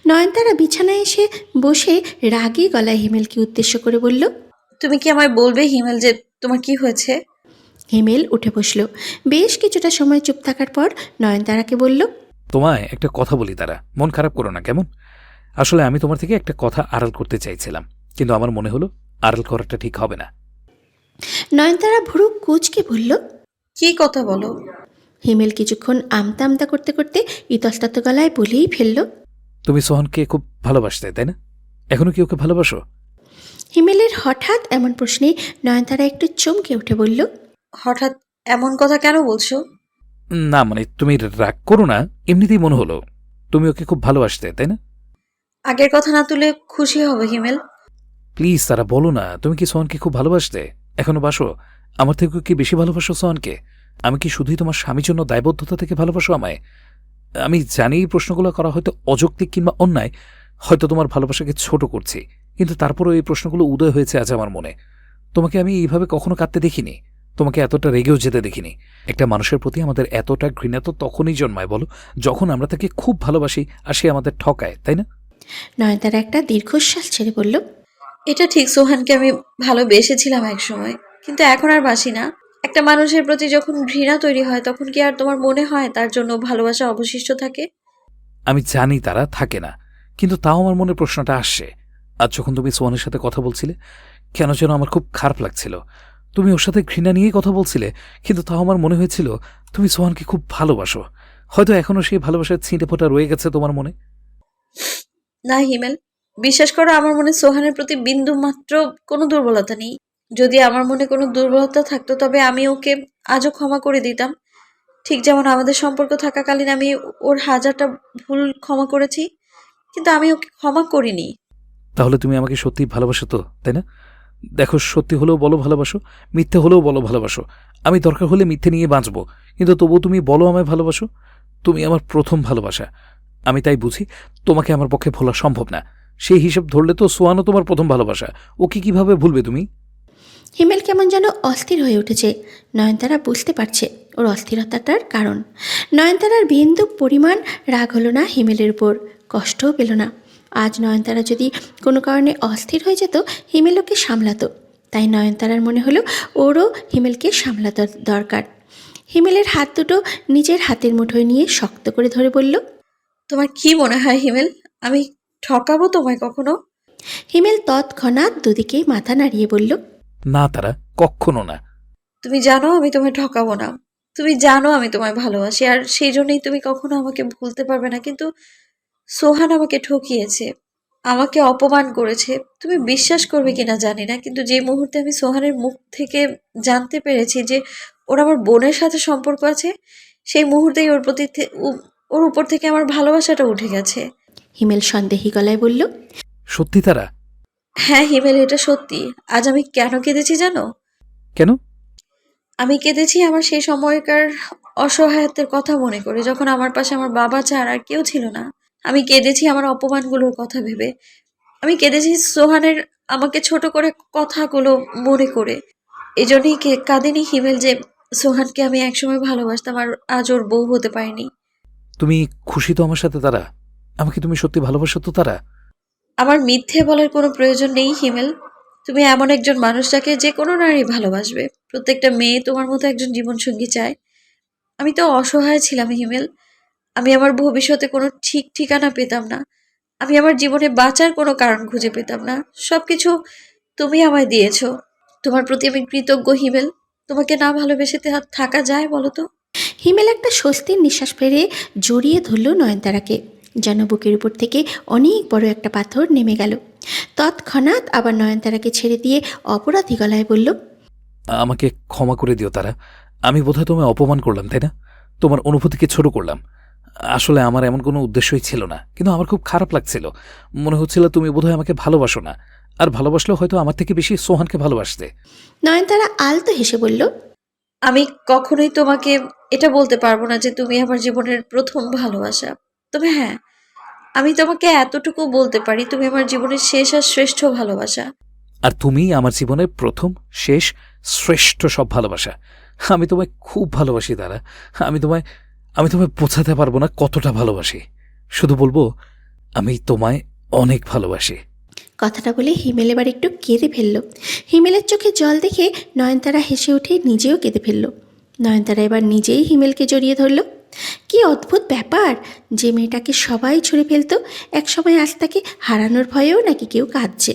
নয়নতারা বিছানায় এসে বসে রাগী গলায় হিমেলকে উদ্দেশ্য করে বলল, তুমি কি আমায় বলবে হিমেল যে তোমার কি হয়েছে? হিমেল উঠে বসলো। বেশ কিছুটা সময় চুপ থাকার পর নয়নতারাকে বলল, তোমায় একটা কথা বলি তারা, মন খারাপ করো না কেমন? আসলে আমি তোমার থেকে একটা কথা আড়াল করতে চাইছিলাম, কিন্তু আমার মনে হলো আড়াল করাটা ঠিক হবে না। নয়নতারা ভুরু কুঁচকে বলল, কি কথা বলো? হিমেল কিছুক্ষণ আমতা আমতা করতে করতে ইতস্তত গলায় বলেই ফেলল, তুমি সোহানকে খুব ভালোবাসতে, তাই না? এখনো কি ওকে ভালোবাসো? হিমেলের হঠাৎ এমন প্রশ্নে নয়নতারা একটু চমকে উঠে বলল, হঠাৎ এমন কথা কেন বলছো? না মানে, তুমি রাগ করো না, এমনিতেই মনে হলো তুমি ওকে খুব ভালোবাসতে, তাই না? আগের কথা না তুলে খুশি হবে হিমেল। প্লিজ তারা, বলো না, তুমি কি সোহানকে খুব ভালোবাসতে? এখনো বাসো? আমার থেকে কি বেশি ভালোবাসো সোহানকে? আমি কি শুধুই তোমার স্বামীর জন্য দায়বদ্ধতা থেকে ভালোবাসো আমায়? আমি জানি এই প্রশ্নগুলো করা হয়তো অযৌক্তিক কিংবা অন্যায়, হয়তো তোমার ভালোবাসাকে ছোট করছি, কিন্তু তারপরেও এই প্রশ্নগুলো উদয় হয়েছে আজ আমার মনে। তোমাকে আমি এইভাবে কখনো কাঁদতে দেখিনি, তোমাকে এতটা রেগেও যেতে দেখিনি। একটা মানুষের প্রতি আমাদের এতটা ঘৃণা তো তখনই জন্মায় বলো, যখন আমরা তাকে খুব ভালোবাসি আর সে আমাদের ঠকায়, তাই না? নয়নতারা একটা দীর্ঘশ্বাস ছেড়ে বলল, এটা ঠিক, সোহানকে আমি ভালোবেসেছিলাম এক সময়, কিন্তু এখন আর বাসি না। একটা মানুষের প্রতি যখন ঘৃণা তৈরি হয়, তখন কি আর তোমার মনে হয় তার জন্য ভালোবাসা অবশিষ্ট থাকে? আমি জানি তারা থাকে না, কিন্তু তাও আমার মনে প্রশ্নটা আসছে। আজ যখন তুমি সোহানের সাথে কথা বলছিলে, কেন যেন আমার খুব খারাপ লাগছিল। তুমি ওর সাথে ঘৃণা নিয়েই কথা বলছিলে, কিন্তু তাও আমার মনে হয়েছিল তুমি সোহানকে খুব ভালোবাসো। হয়তো এখনো সেই ভালোবাসার ছিঁটে ফোটা রয়ে গেছে তোমার মনে। না হিমেল, বিশ্বাস করো, আমার মনে সোহানের প্রতি বিন্দু মাত্র কোনো দুর্বলতা নেই। যদি আমার মনে কোনো দুর্বলতা থাকতো তবে আমি ওকে আজও ক্ষমা করে দিতাম। ঠিক যেমন আমাদের সম্পর্ক থাকাকালীন আমি ওর হাজারটা ভুল ক্ষমা করেছি, কিন্তু আমি ওকে ক্ষমা করিনি। তাহলে তুমি আমাকে সত্যি ভালোবাসো তো, তাই না? দেখো, সত্যি হলেও বলো ভালোবাসো, মিথ্যে হলেও বলো ভালোবাসো। আমি দরকার হলে মিথ্যে নিয়ে বাঁচবো, কিন্তু তবুও তুমি বলো আমায় ভালোবাসো। তুমি আমার প্রথম ভালোবাসা। আমি তাই বুঝি তোমাকে আমার পক্ষে ভোলা সম্ভব না। সেই হিসেব ধরলে তো সোয়ানও তোমার প্রথম ভালোবাসা। ওকে কিভাবে ভুলবে তুমি? হিমেল কেমন যেন অস্থির হয়ে উঠেছে। নয়নতারা বুঝতে পারছে ওর অস্থিরতাটার কারণ। নয়নতারার বিন্দু পরিমাণ রাগ হলো না হিমেলের উপর, কষ্টও পেল না। আজ নয়নতারা যদি কোনো কারণে অস্থির হয়ে যেত, হিমেল ওকে সামলাতো। তাই নয়নতারার মনে হলো ওরও হিমেলকে সামলাতে দরকার। হিমেলের হাত দুটো নিজের হাতের মুঠোয় নিয়ে শক্ত করে ধরে বলল, তোমার কি মনে হয় হিমেল, আমি ঠকাবো তোমায় কখনো? হিমেল তৎক্ষণাৎ দুদিকেই মাথা নাড়িয়ে বলল, না তারা, কখনো না। তুমি জানো আমি তোমায় ঠকাবো না। তুমি জানো আমি তোমায় ভালোবাসি, আর সেই জন্যই তুমি কখনো আমাকে ভুলতে পারবে না। কিন্তু সোহান আমাকে ঠকিয়েছে, আমাকে অপমান করেছে। তুমি বিশ্বাস করবে কিনা জানি না, কিন্তু যে মুহূর্তে আমি সোহানের মুখ থেকে জানতে পেরেছি যে ওর আমার বোনের সাথে সম্পর্ক আছে, সেই মুহূর্তেই ওর উপর থেকে আমার ভালোবাসাটা উঠে গেছে। হিমেল সন্দেহী গলায় বলল, সত্যি তারা? হ্যাঁ হিমেল, এটা সত্যি। আজ আমি কেন কেঁদেছি জানো? কেন? আমি কেঁদেছি আমার সেই সময়কার অসহায়ত্বের কথা মনে করে, যখন আমার পাশে আমার বাবা ছাড়া আর কেউ ছিল না। আমি কেঁদেছি আমার অপমানগুলোর কথা ভেবে। আমি কেঁদেছি সোহানের আমাকে ছোট করে কথাগুলো মনে করে। এজন্যই কাঁদিনি হিমেল যে সোহানকে আমি একসময় ভালোবাসতাম আর আজ ওর বউ হতে পারিনি। তুমি খুশি তো আমার সাথে তারা? আমাকে তুমি সত্যি ভালোবাসো তো তারা? আমার মিথ্যে বলার কোনো প্রয়োজন নেই হিমেল। তুমি এমন একজন মানুষ যাকে যে কোনো নারী ভালোবাসবে। প্রত্যেকটা মেয়ে তোমার মতো একজন জীবনসঙ্গী চায়। আমি তো অসহায় ছিলাম হিমেল। আমি আমার ভবিষ্যতে কোনো ঠিক ঠিকানা পেতাম না। আমি আমার জীবনে বাঁচার কোনো কারণ খুঁজে পেতাম না। সবকিছু তুমি আমায় দিয়েছো। তোমার প্রতি আমি কৃতজ্ঞ হিমেল। তোমাকে না ভালোবেসে থাকা যায় বলো তো? হিমেল একটা স্বস্তির নিঃশ্বাস ফেলে জড়িয়ে ধরল নয়নতারাকে, যেন বুকের উপর থেকে অনেক বড় একটা পাথর নেমে গেল। তৎক্ষণাৎ আবার নয়নতারাকে ছেড়ে দিয়ে অপরাধী গলায় বলল, আমাকে ক্ষমা করে দিও তারা। আমি বোধহয় তোমায় অপমান করলাম, তাই না? তোমার অনুভূতিকে ছোট করলাম। আসলে আমার এমন কোনো উদ্দেশ্যই ছিল না, কিন্তু আমার খুব খারাপ লাগছিল। মনে হচ্ছিল তুমি বোধহয় আমাকে ভালোবাসো না, আর ভালোবাসলেও হয়তো আমার থেকে বেশি সোহানকে ভালোবাসতে। নয়নতারা আলতো হেসে বলল, আমি কখনোই তোমাকে এটা বলতে পারবো না যে তুমি আমার জীবনের প্রথম ভালোবাসা। তবে হ্যাঁ, আমি তোমাকে এতটুকু বলতে পারি, তুমি আমার জীবনের শেষ আর শ্রেষ্ঠ ভালোবাসা। আর তুমি আমার জীবনের প্রথম, শেষ, শ্রেষ্ঠ সব ভালোবাসা। আমি তোমায় খুব ভালোবাসি তারা। আমি তোমায় আমি তোমায় বোঝাতে পারবো না কতটা ভালোবাসি। শুধু বলবো, আমি তোমায় অনেক ভালোবাসি। কথাটা বলে হিমেল এবার একটু কেঁদে ফেলল। হিমেলের চোখে জল দেখে নয়নতারা হেসে উঠে নিজেও কেঁদে ফেলল। নয়নতারা এবার নিজেই হিমেলকে জড়িয়ে ধরল। কি অদ্ভুত ব্যাপার, যে মেয়েটাকে সবাই ছুঁড়ে ফেলতো, একসময় আজ তাকে হারানোর ভয়েও নাকি কেউ কাঁদছে।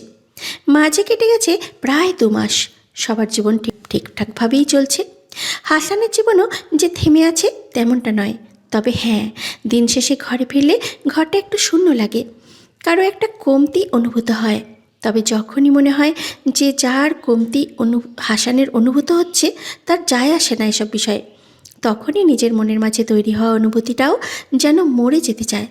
মাঝে কেটে গেছে প্রায় 2 মাস। সবার জীবন ঠিকঠাকভাবেই চলছে। হাসানের জীবনও যে থেমে আছে তেমনটা নয়। তবে হ্যাঁ, দিন শেষে ঘরে ফিরলে ঘরটা একটু শূন্য লাগে, কারো একটা কমতি অনুভূত হয়। তবে যখনই মনে হয় যে যার কমতি হাসানের অনুভূত হচ্ছে তার যায় আসে না এসব বিষয়ে, তখনই নিজের মনের মাঝে তৈরি হওয়া অনুভূতিটাও যেন মরে যেতে চায়।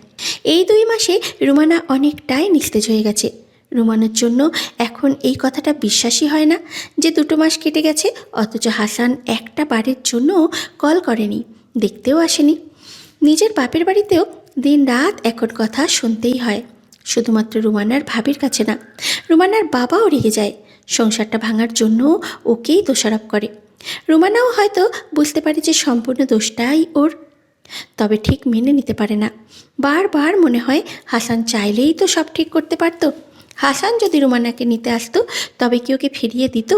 এই 2 মাসে রুমানা অনেকটাই নিস্তেজ হয়ে গেছে। রুমানার জন্য এখন এই কথাটা বিশ্বাসই হয় না যে 2 মাস কেটে গেছে, অথচ হাসান একটা বারের জন্য কল করেনি, দেখতেও আসেনি। নিজের বাপের বাড়িতেও দিন রাত এখন কথা শুনতেই হয়, শুধুমাত্র রুমানার ভাবির কাছে না। রুমানার বাবাও রেগে যায়, সংসারটা ভাঙার জন্য ওকেই দোষারোপ করে। রুমানাও হয়তো বুঝতে পারে যে সম্পূর্ণ দোষটাই ওর, তবে ঠিক মেনে নিতে পারে না। বারবার মনে হয় হাসান চাইলেই তো সব ঠিক করতে পারত। হাসান যদি রুমানাকে নিতে আসতো তবে কি ওকে ফিরিয়ে দিত?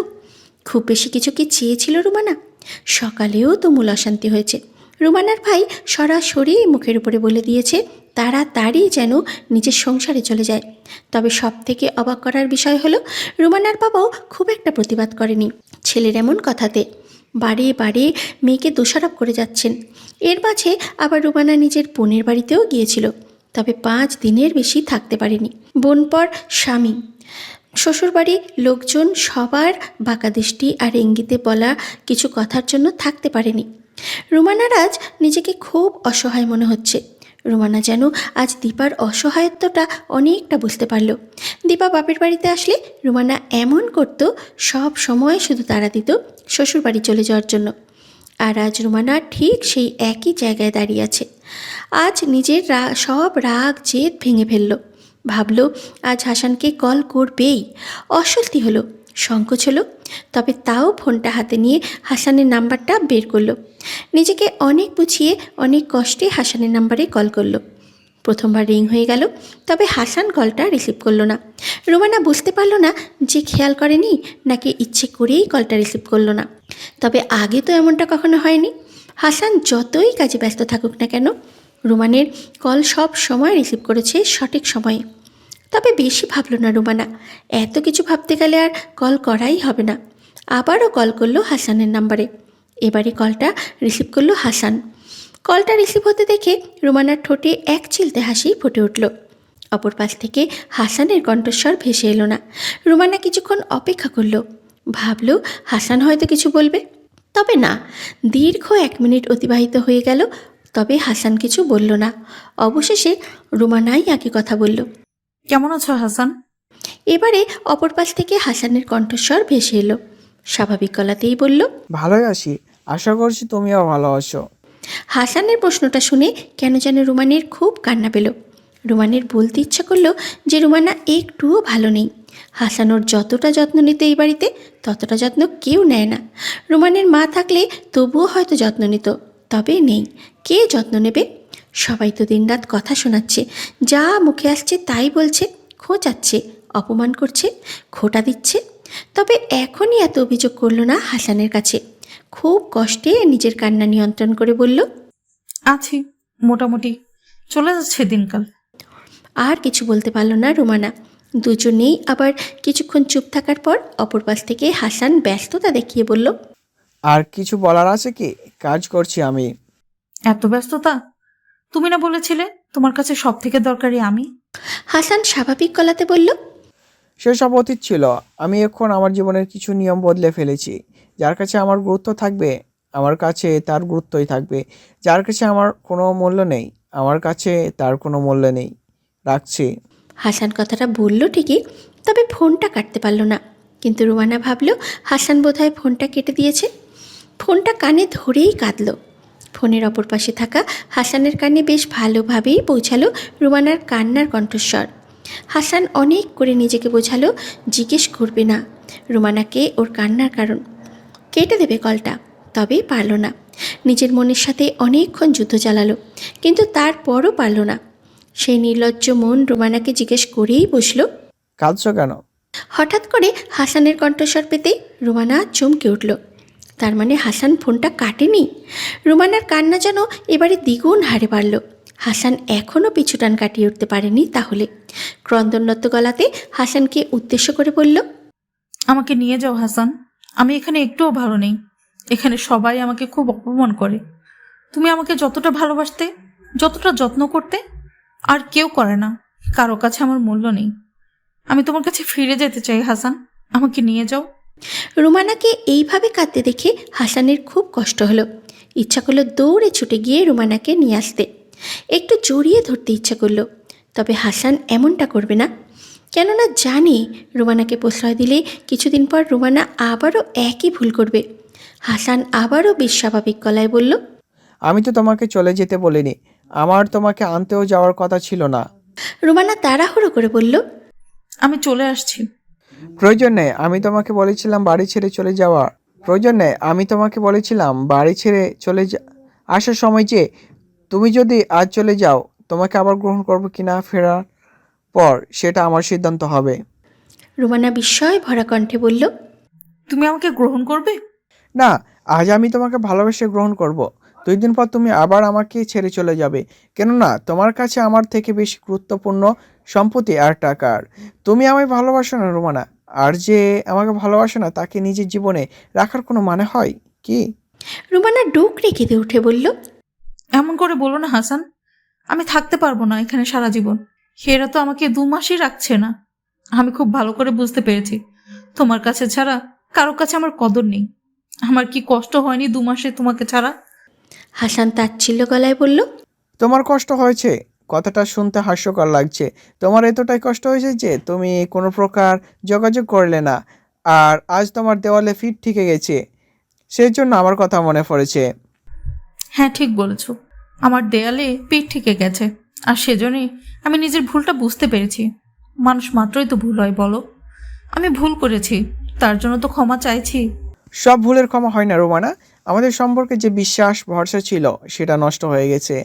খুব বেশি কিছু কি চেয়েছিল রুমানা? সকালেও তো মূল অশান্তি হয়েছে। রুমানার ভাই সরাসরি মুখের উপরে বলে দিয়েছে তাড়াতাড়ি যেন নিজের সংসারে চলে যায়। তবে সব থেকে অবাক করার বিষয় হলো, রুমানার বাবাও খুব একটা প্রতিবাদ করেনি ছেলের এমন কথাতে। বারে বারে মেয়েকে দোষারোপ করে যাচ্ছেন। এর মাঝে আবার রুমানা নিজের বোনের বাড়িতেও গিয়েছিল। তবে 5 দিনের বেশি থাকতে পারেনি। বোনপর স্বামী, শ্বশুরবাড়ির লোকজন সবার বাঁকা দৃষ্টি আর ইঙ্গিতে বলা কিছু কথার জন্য থাকতে পারেনি। রুমানার আজ নিজেকে খুব অসহায় মনে হচ্ছে। রুমানা যেন আজ দীপার অসহায়ত্বটা অনেকটা বুঝতে পারল। দীপা বাপের বাড়িতে আসলে রুমানা এমন করত, সব সময় শুধু তাড়া দিত শ্বশুরবাড়ি চলে যাওয়ার জন্য। আর আজ রুমানা ঠিক সেই একই জায়গায় দাঁড়িয়ে আছে। আজ নিজের সব রাগ জেদ ভেঙে ফেলল। ভাবল আজ হাসানকে কল করবেই। অস্বস্তি হলো, সংকোচ হলো, তবে তাও ফোনটা হাতে নিয়ে হাসানের নাম্বারটা বের করলো। নিজেকে অনেক বুঝিয়ে অনেক কষ্টে হাসানের নাম্বারে কল করলো। প্রথমবার রিং হয়ে গেল, তবে হাসান কলটা রিসিভ করলো না। রুমানা বুঝতে পারল না যে খেয়াল করেনি নাকি ইচ্ছে করেই কলটা রিসিভ করলো না। তবে আগে তো এমনটা কখনো হয়নি। হাসান যতই কাজে ব্যস্ত থাকুক না কেন, রুমানের কল সব সময় রিসিভ করেছে সঠিক সময়ে। তবে বেশি ভাবল না রুমানা, এত কিছু ভাবতে গেলে আর কল করাই হবে না। আবারও কল করলো হাসানের নাম্বারে। এবারে কলটা রিসিভ করলো হাসান। কলটা রিসিভ হতে দেখে রুমানার ঠোঁটে এক চিলতে হাসি ফুটে উঠল। অপর পাশ থেকে হাসানের কণ্ঠস্বর ভেসে এলো না। রুমানা কিছুক্ষণ অপেক্ষা করলো, ভাবল হাসান হয়তো কিছু বলবে। তবে না, দীর্ঘ 1 মিনিট অতিবাহিত হয়ে গেল, তবে হাসান কিছু বলল না। অবশেষে রুমানাই একই কথা বলল। কেমন আছো হাসান? এবারে অপর পাশ থেকে হাসানের কণ্ঠস্বর ভেসে এলো। স্বাভাবিক গলাতেই বলল, ভালোই আছি, আশা করছি তুমিও ভালো আছো। হাসানের প্রশ্নটা শুনে কেন যেন রুমানের খুব কান্না পেল। রুমানের বলতে ইচ্ছা করলো যে রুমানা একটুও ভালো নেই। হাসান ওর যতটা যত্ন নিত এই বাড়িতে, ততটা যত্ন কেউ নেয় না। রুমানের মা থাকলে তবুও হয়তো যত্ন নিত, তবে নেই, কে যত্ন নেবে? সবাই তো দিনরাত কথা শোনাচ্ছে, যা মুখে আসছে তাই বলছে, খোঁচাচ্ছে, অপমান করছে, খোঁটা দিচ্ছে। তবে এখনই এত অভিযোগ করলো না হাসানের কাছে। খুব কষ্টে নিজের কান্না নিয়ন্ত্রণ করে বলল, আছি মোটামুটি, চলে যাচ্ছে দিনকাল। আর কিছু বলতে পারল না রুমানা। দুজনেই আবার কিছুক্ষণ চুপ থাকার পর অপর পাশ থেকে হাসান ব্যস্ততা দেখিয়ে বলল, আর কিছু বলার আছে কি? কাজ করছি আমি। এত ব্যস্ততা? তুমি না বলেছিলে তোমার কাছে সব থেকে দরকারি আমি? হাসান স্বাভাবিক গলাতে বলল, সেসব অতীত ছিল। আমি এখন আমার জীবনের কিছু নিয়ম বদলে ফেলেছি। যার কাছে আমার গুরুত্ব থাকবে, আমার কাছে তার গুরুত্বই থাকবে। যার কাছে আমার কোনো মূল্য নেই, আমার কাছে তার কোনো মূল্য নেই। রাখছি। হাসান কথাটা বলল ঠিকই, তবে ফোনটা কাটতে পারল না। কিন্তু রুমানা ভাবল হাসান বোধহয় ফোনটা কেটে দিয়েছে। ফোনটা কানে ধরেই কাঁদল। ফোনের অপর পাশে থাকা হাসানের কানে বেশ ভালোভাবেই পৌঁছালো রুমানার কান্নার কণ্ঠস্বর। হাসান অনেক করে নিজেকে বোঝালো জিজ্ঞেস করবে না রুমানাকে ওর কান্নার কারণ, কেটে দেবে কলটা। তবে পারল না। নিজের মনের সাথে অনেকক্ষণ যুদ্ধ চালালো, কিন্তু তারপরও পারল না। সেই নির্লজ্জ মন রুমানাকে জিজ্ঞেস করেই বসল। কাঁদছো কেন? হঠাৎ করে হাসানের কণ্ঠস্বর পেতেই রুমানা চমকে উঠল। তার মানে হাসান ফোনটা কাটেনি। রুমানার কান্না যেন এবারে দ্বিগুণ হারে বাড়ল। হাসান এখনও পিছুটান কাটিয়ে উঠতে পারেনি তাহলে। ক্রন্দনরত গলাতে হাসানকে উদ্দেশ্য করে বলল, আমাকে নিয়ে যাও হাসান, আমি এখানে একটুও ভালো নেই। এখানে সবাই আমাকে খুব অপমান করে। তুমি আমাকে যতটা ভালোবাসতে, যতটা যত্ন করতে, আর কেউ করে না। কারো কাছে আমার মূল্য নেই। আমি তোমার কাছে ফিরে যেতে চাই হাসান, আমাকে নিয়ে যাও। রুমানাকে এইভাবে কাঁদতে দেখে হাসানের খুব কষ্ট হলো। ইচ্ছা করলো দৌড়ে ছুটে গিয়ে রুমানাকে নিয়ে আসতে, একটু জড়িয়ে ধরতে ইচ্ছা করলো। তবে হাসান এমনটা করবে না, কেননা জানে রুমানাকে প্রশ্রয় দিলে কিছুদিন পর রুমানা আবারও একই ভুল করবে। হাসান আবারও বেশ স্বাভাবিক গলায় বলল, আমি তো তোমাকে চলে যেতে বলিনি, আমার তোমাকে আনতেও যাওয়ার কথা ছিল না। রুমানা তাড়াহুড়ো করে বলল, আমি চলে আসছি। প্রয়োজন নেই, আমি তোমাকে বলেছিলাম বাড়ি ছেড়ে চলে যাওয়ার। প্রয়োজন নেই, আমি তোমাকে বলেছিলাম বাড়ি ছেড়ে আসার সময় যে তুমি যদি আজ চলে যাও, তোমাকে আবার গ্রহণ করবো কিনা ফেরার পর সেটা আমার সিদ্ধান্ত হবে। রুমানা বিস্ময় ভরা কণ্ঠে বলল, তুমি আমাকে গ্রহণ করবে? না, আজ আমি তোমাকে ভালোবেসে গ্রহণ করব। 2 দিন পর তুমি আবার আমাকে ছেড়ে চলে যাবে, কেননা তোমার কাছে আমার থেকে বেশি গুরুত্বপূর্ণ সম্পত্তি আর টাকার। তুমি আমায় ভালোবাসো না রুমানা, আর যে আমাকে ভালোবাসে না তাকে নিজের জীবনে রাখার কোনো মানে হয় কি? রুমানা ডুকরে কেঁদে উঠে বলল, এমন করে বলো না হাসান, আমি থাকতে পারবো না এখানে সারা জীবন। এরা তো আমাকে 2 মাসই রাখছে না। আমি খুব ভালো করে বুঝতে পেরেছি তোমার কাছে ছাড়া কারো কাছে আমার কদর নেই। আমার কি কষ্ট হয়নি 2 মাসে তোমাকে ছাড়া? হাসান তাচ্ছিল্য গলায় বলল, তোমার কষ্ট হয়েছে? কথাটা শুনতে হাস্যকর লাগছে। তোমার এতটাই কষ্ট হয়েছে যে তুমি কোনো প্রকার যোগাযোগ করলে না, আর আজ তোমার দেওয়ালে ফিট ঠেকে গেছে, সেই জন্য আমার কথা মনে পড়েছে। হ্যাঁ, ঠিক বলেছো। আমার দেয়ালে পিঠ ঠেকে গেছে, আর সেজন্যই আমি নিজের ভুলটা বুঝতে পেরেছি। মানুষ মাত্রই তো ভুল হয় বলো। আমি ভুল করেছি, তার জন্য তো ক্ষমা চাইছি। সব ভুলের ক্ষমা হয় না রোমানা। আমাদের সম্পর্কে যে বিশ্বাস ভরসা ছিল সেটা নষ্ট হয়ে গেছে।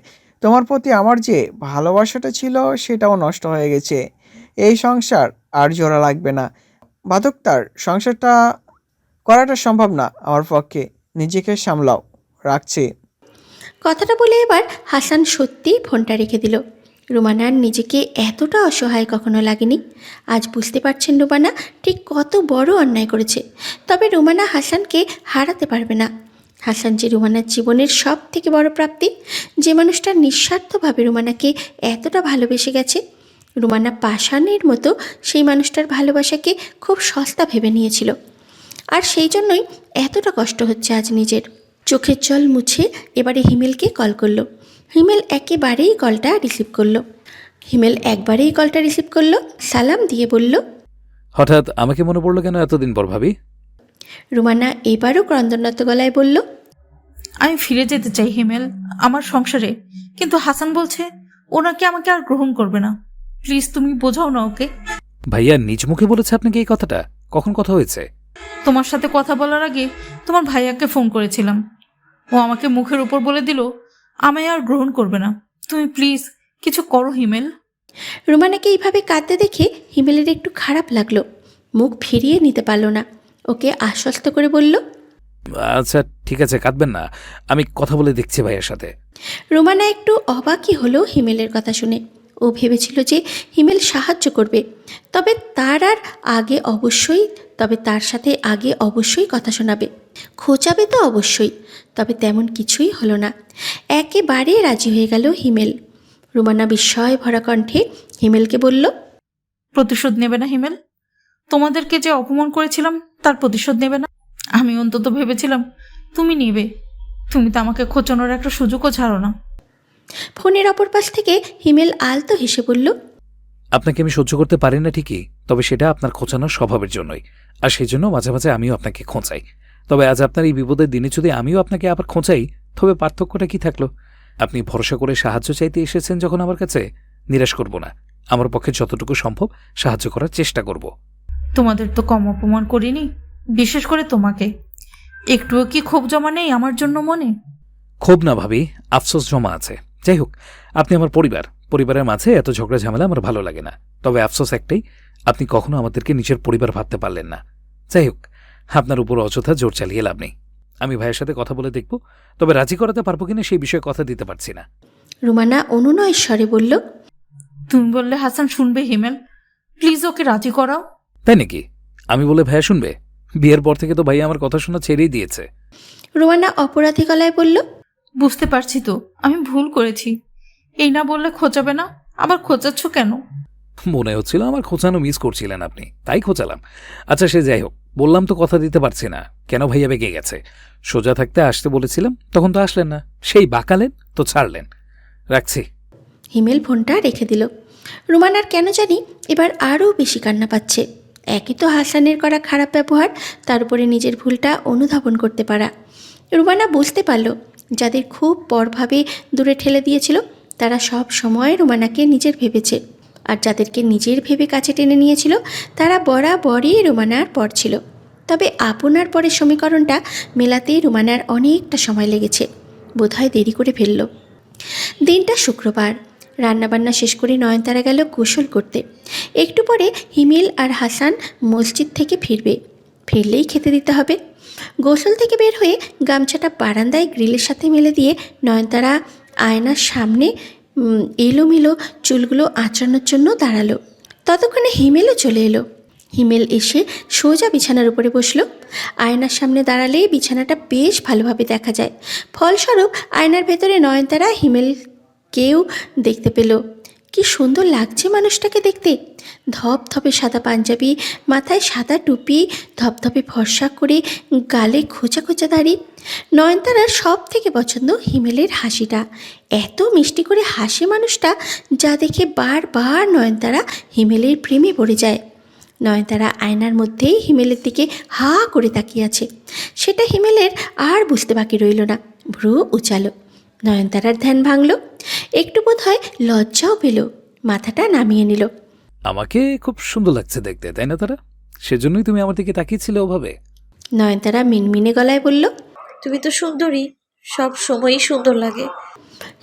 তোমার প্রতি আমার যে ভালোবাসাটা ছিল সেটাও নষ্ট হয়ে গেছে। এই সংসার আর জোড়া লাগবে না। বাদকতার সংসারটা করাটা সম্ভব না আমার পক্ষে। নিজেকে সামলাও, রাখছি। কথাটা বলে এবার হাসান সত্যিই ফোনটা রেখে দিল। রুমানার নিজেকে এতটা অসহায় কখনো লাগেনি। আজ বুঝতে পারছেন রুমানা ঠিক কত বড় অন্যায় করেছে। তবে রুমানা হাসানকে হারাতে পারবে না। হাসান যে রুমানার জীবনের সব থেকে বড় প্রাপ্তি। যে মানুষটা নিঃস্বার্থভাবে রুমানাকে এতটা ভালোবেসে গেছে, রুমানা পাষাণের মতো সেই মানুষটার ভালোবাসাকে খুব সস্তা ভেবে নিয়েছিল। আর সেই জন্যই এতটা কষ্ট হচ্ছে আজ নিজের। চোখের জল মুছে এবারে হিমেলকে কল করলো। হিমেল একেবারেই কলটা রিসিভ করলো। হিমেল একবারেই কলটা রিসিভ করলো, সালাম দিয়ে বলল, হঠাৎ আমাকে মনে পড়লো কেন এতদিন পর ভাবি? রুমানা এবারও ক্রন্দনত গলায় বলল, আমি ফিরে যেতে চাই হিমেল, আমার সংসারে। কিন্তু হাসান বলছে ও নাকি আমাকে আর গ্রহণ করবে না। প্লিজ তুমি বোঝাও না ওকে। ভাইয়া নিজ মুখে বলেছে আপনাকে এই কথাটা? কখন কথা হয়েছে? তোমার সাথে কথা বলার আগে তোমার ভাইয়াকে ফোন করেছিলাম। ও আমাকে মুখের উপর বলে দিল আমায় আর গ্রহণ করবে না। তুমি প্লিজ কিছু করো হিমেল। রুমানাকে এইভাবে কাঁদতে দেখে হিমেলের একটু খারাপ লাগলো। মুখ ফিরিয়ে নিতে পারল না। ওকে আশ্বস্ত করে বলল, আচ্ছা ঠিক আছে, কাঁদবেন না, আমি কথা বলে দেখছি ভাইয়ের সাথে। রুমানা একটু অবাকই হলো হিমেলের কথা শুনে। ও ভেবেছিল যে হিমেল সাহায্য করবে, তবে তার সাথে আগে অবশ্যই কথা শোনাবে, খোঁচাবে তো অবশ্যই। তবে তেমন কিছুই হলো না। একেবারে রাজি হয়ে গেল হিমেল। রুমানা বিস্ময় ভরা কণ্ঠে হিমেলকে বলল, প্রতিশোধ নেবে না হিমেল? তোমাদেরকে যে অপমান করেছিলাম তার প্রতিশোধ নেবে না? আমি অন্তত ভেবেছিলাম তুমি নেবে। তুমি তো আমাকে খোঁচানোর একটা সুযোগও ছাড়ো না। ফোনের অপর পাশ থেকে হিমেল আলতো হেসে বলল, আপনাকে আমি সহ্য করতে পারি না ঠিকই, তবে সেটা আপনার খোঁচানোর স্বভাবের জন্যই, আর সেই জন্য মাঝে মাঝে আমিও আপনাকে খোঁচাই। তবে আজ আপনার এই বিপদের দিনে যদি আমিও আপনাকে আবার খোঁচাই, তবে পার্থক্যটা কি থাকলো? আপনি ভরসা করে সাহায্য চাইতে এসেছেন যখন আমার কাছে, নিরাশ করব না। আমার পক্ষে যতটুকু সম্ভব সাহায্য করার চেষ্টা করব। তোমাদের তো কম অপমান করিনি, বিশেষ করে তোমাকে। একটুও কি ক্ষোভ জমা নেই আমার জন্য মনে? ক্ষোভ না ভাবি, আফসোস জমা আছে। যাই হোক, আপনি আমার পরিবারের মাঝে এত ঝগড়া ঝামেলা আমার ভালো লাগে না। তবে আফসোস একটাই, আপনি কখনো আমাদেরকে নিজের পরিবার ভাবতে পারলেন না। যাই হোক, আপনার উপর অযথা জোর চালিয়ে লাভ নেই। আমি ভাইয়ের সাথে কথা বলে দেখব, তবে রাজি করাতে পারবো কিনা সেই বিষয়ে কথা দিতে পারছি না। রুমানা অনুনয় স্বরে বলল, তুমি বললে হাসান শুনবে হিমেল, প্লিজ ওকে রাজি করাও। তাই নাকি? আমি বলে ভাইয়া শুনবে? বিয়ের পর থেকে তো ভাইয়া আমার কথা শোনা ছেড়েই দিয়েছে। রুমানা অপরাধী গলায় বলল, বুঝতে পারছি তো আমি ভুল করেছি। এই না বললে খোঁচাবে না, আবার খোঁচাচ্ছ কেন? মনে হচ্ছিল আমার খোঁচানো মিস করছিলেন আপনি, তাই খোঁচালাম। আচ্ছা সে যাই হোক, বললাম তো কথা দিতে পারছি না। কেন ভাইয়া বেঁকে গেছে? সোজা থাকতে আসতে বলেছিলাম, তখন তো আসলেন না। সেই বাঁকালেন তো ছাড়লেন। রাখছি। হিমেল ফোনটা রেখে দিল। রুমানার কেন জানি এবার আরও বেশি কান্না পাচ্ছে। একই তো হাসানের করা খারাপ ব্যবহার, তার উপরে নিজের ভুলটা অনুধাবন করতে পারা। রুমানা বুঝতে পারল, যাদের খুব পরভাবে দূরে ঠেলে দিয়েছিল তারা সব সময় রুমানাকে নিজের ভেবেছে, আর যাদেরকে নিজের ভেবে কাছে টেনে নিয়েছিল তারা বরাবরই রুমানার পর ছিল। তবে আপনার পরের সমীকরণটা মেলাতেই রুমানার অনেকটা সময় লেগেছে, বোধহয় দেরি করে ফেলল। দিনটা শুক্রবার। রান্নাবান্না শেষ করে নয়নতারা গেল গোসল করতে। একটু পরে হিমেল আর হাসান মসজিদ থেকে ফিরলেই খেতে দিতে হবে। গোসল থেকে বের হয়ে গামছাটা বারান্দায় গ্রিলের সাথে মেলে দিয়ে নয়নতারা আয়নার সামনে এলোমেলো চুলগুলো আঁচড়ানোর জন্য দাঁড়ালো। ততক্ষণে হিমেলও চলে এলো। হিমেল এসে সোজা বিছানার উপরে বসলো। আয়নার সামনে দাঁড়ালে বিছানাটা বেশ ভালোভাবে দেখা যায়। ফলস্বরূপ আয়নার ভেতরে নয়নতারা কেউ দেখতে পেল। কি সুন্দর লাগছে মানুষটাকে দেখতে। ধপধপে সাদা পাঞ্জাবি, মাথায় সাদা টুপি, ধপধপে ফর্সা করে, গালে খোঁচা খোঁচা দাড়ি। নয়নতারার সব থেকে পছন্দ হিমেলের হাসিটা। এত মিষ্টি করে হাসে মানুষটা, যা দেখে বারবার নয়নতারা হিমেলের প্রেমে পড়ে যায়। নয়নতারা আয়নার মধ্যেই হিমেলের দিকে হা করে তাকিয়ে আছে। সেটা হিমেলের আর বুঝতে বাকি রইল না। ভ্রু উচালো। নয়নতারার ধ্যান ভাঙল। একটু বোধহয় লজ্জাও পেল। মাথাটা নামিয়ে নিল। আমাকে খুব সুন্দর লাগছে দেখতে, তাই না তারা? সেজন্যই তুমি আমার দিকে তাকিয়েছিলে ওভাবে। নয়নতারা মিনমিনে গলায় বলল। তুমি তো সুন্দরী, সব সময়ই সুন্দর লাগে।